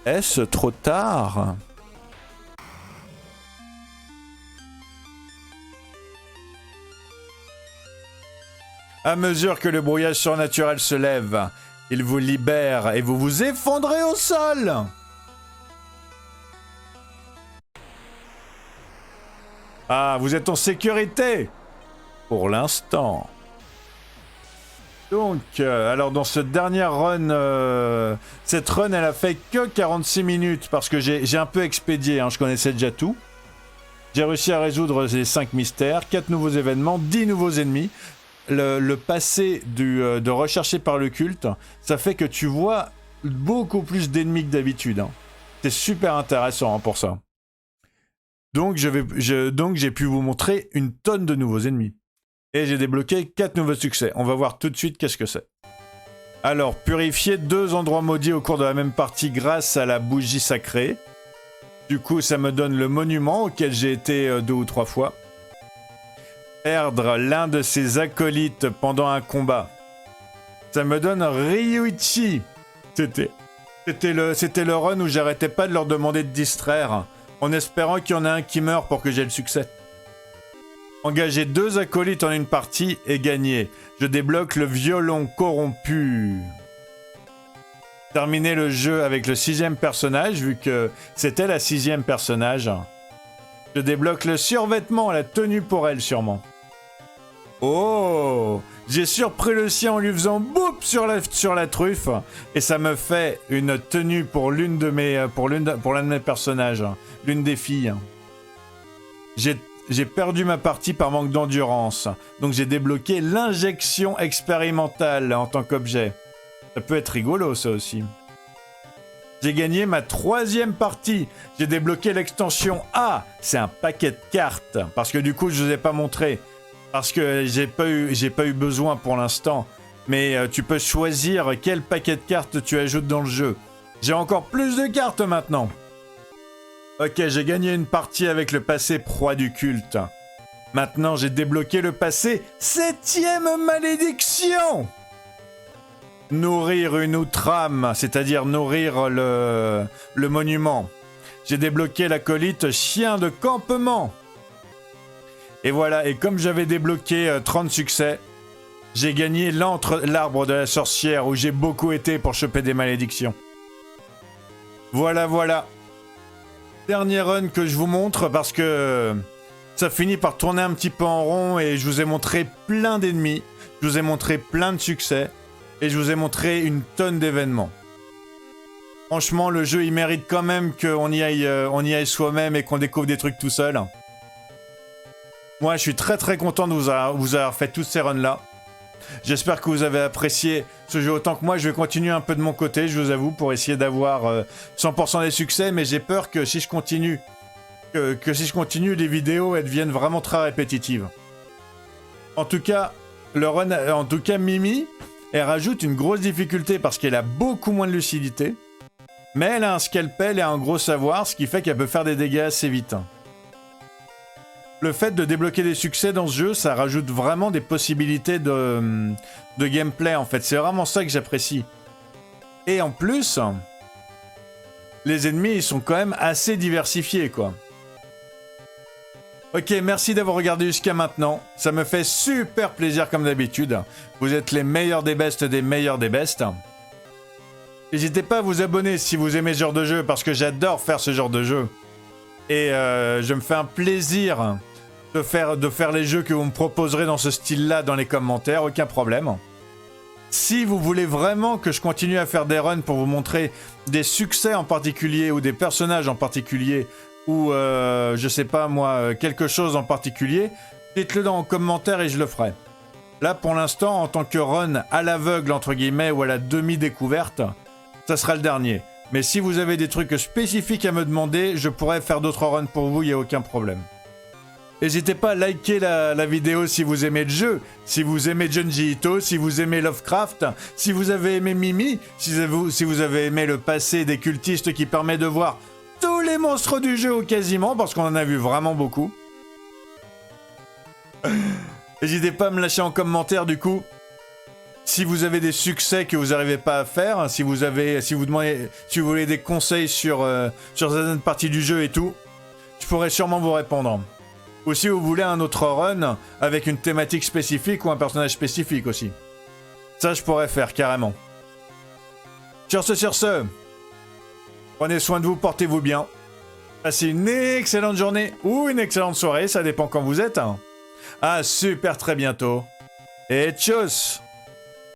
S1: Est-ce trop tard? À mesure que le brouillage surnaturel se lève, il vous libère et vous vous effondrez au sol. Ah, vous êtes en sécurité pour l'instant. Donc, alors dans ce dernier run, cette run elle a fait que 46 minutes parce que j'ai un peu expédié, hein, je connaissais déjà tout. J'ai réussi à résoudre les 5 mystères, 4 nouveaux événements, 10 nouveaux ennemis. Le passé de rechercher par le culte, ça fait que tu vois beaucoup plus d'ennemis que d'habitude. Hein. C'est super intéressant hein, pour ça. Donc j'ai pu vous montrer une tonne de nouveaux ennemis. Et j'ai débloqué 4 nouveaux succès. On va voir tout de suite qu'est-ce que c'est. Alors, purifier 2 endroits maudits au cours de la même partie grâce à la bougie sacrée. Du coup, ça me donne le monument auquel j'ai été 2 ou 3 fois. Perdre l'un de ses acolytes pendant un combat. Ça me donne Ryuichi. C'était le run où j'arrêtais pas de leur demander de distraire, en espérant qu'il y en a un qui meurt pour que j'ai le succès. Engager 2 acolytes en une partie et gagner. Je débloque le violon corrompu. Terminer le jeu avec le 6e personnage, vu que c'était la 6e personnage. Je débloque le survêtement, la tenue pour elle sûrement. Oh! J'ai surpris le sien en lui faisant boum sur la truffe et ça me fait une tenue pour l'un de mes personnages, l'une des filles. J'ai perdu ma partie par manque d'endurance, donc j'ai débloqué l'injection expérimentale en tant qu'objet. Ça peut être rigolo ça aussi. J'ai gagné ma 3e partie. J'ai débloqué l'extension A. C'est un paquet de cartes parce que du coup je vous ai pas montré. Parce que j'ai pas eu besoin pour l'instant. Mais tu peux choisir quel paquet de cartes tu ajoutes dans le jeu. J'ai encore plus de cartes maintenant. Ok, j'ai gagné une partie avec le passé proie du culte. Maintenant, j'ai débloqué le passé 7e malédiction. Nourrir une outrame, c'est-à-dire nourrir le monument. J'ai débloqué l'acolyte chien de campement. Et voilà, et comme j'avais débloqué 30 succès, j'ai gagné l'arbre de la sorcière où j'ai beaucoup été pour choper des malédictions. Voilà, voilà. Dernier run que je vous montre parce que ça finit par tourner un petit peu en rond et je vous ai montré plein d'ennemis, je vous ai montré plein de succès et je vous ai montré une tonne d'événements. Franchement, le jeu il mérite quand même qu'on y aille soi-même et qu'on découvre des trucs tout seul. Moi, je suis très très content de vous avoir fait tous ces runs-là. J'espère que vous avez apprécié ce jeu autant que moi. Je vais continuer un peu de mon côté, je vous avoue, pour essayer d'avoir 100% des succès. Mais j'ai peur que si je continue, les vidéos elles deviennent vraiment très répétitives. En tout cas, Mimi, elle rajoute une grosse difficulté parce qu'elle a beaucoup moins de lucidité. Mais elle a un scalpel et un gros savoir, ce qui fait qu'elle peut faire des dégâts assez vite. Le fait de débloquer des succès dans ce jeu, ça rajoute vraiment des possibilités de gameplay en fait. C'est vraiment ça que j'apprécie. Et en plus, les ennemis ils sont quand même assez diversifiés quoi. Ok, merci d'avoir regardé jusqu'à maintenant. Ça me fait super plaisir comme d'habitude. Vous êtes les meilleurs des bestes des meilleurs des bestes. N'hésitez pas à vous abonner si vous aimez ce genre de jeu parce que j'adore faire ce genre de jeu. Et je me fais un plaisir de faire les jeux que vous me proposerez dans ce style-là dans les commentaires, aucun problème. Si vous voulez vraiment que je continue à faire des runs pour vous montrer des succès en particulier ou des personnages en particulier ou je sais pas moi, quelque chose en particulier, dites-le dans les commentaires et je le ferai. Là pour l'instant, en tant que run à l'aveugle entre guillemets ou à la demi-découverte, ça sera le dernier. Mais si vous avez des trucs spécifiques à me demander, je pourrais faire d'autres runs pour vous, il n'y a aucun problème. N'hésitez pas à liker la vidéo si vous aimez le jeu, si vous aimez Junji Ito, si vous aimez Lovecraft, si vous avez aimé Mimi, si vous avez aimé le passé des cultistes qui permet de voir tous les monstres du jeu ou quasiment, parce qu'on en a vu vraiment beaucoup. N'hésitez pas à me lâcher en commentaire du coup. Si vous avez des succès que vous n'arrivez pas à faire, si vous voulez des conseils sur certaines parties du jeu et tout, je pourrais sûrement vous répondre. Ou si vous voulez un autre run avec une thématique spécifique ou un personnage spécifique aussi. Ça, je pourrais faire carrément. Sur ce, prenez soin de vous, portez-vous bien. Passez une excellente journée ou une excellente soirée, ça dépend quand vous êtes. À super très bientôt. Et tchuss!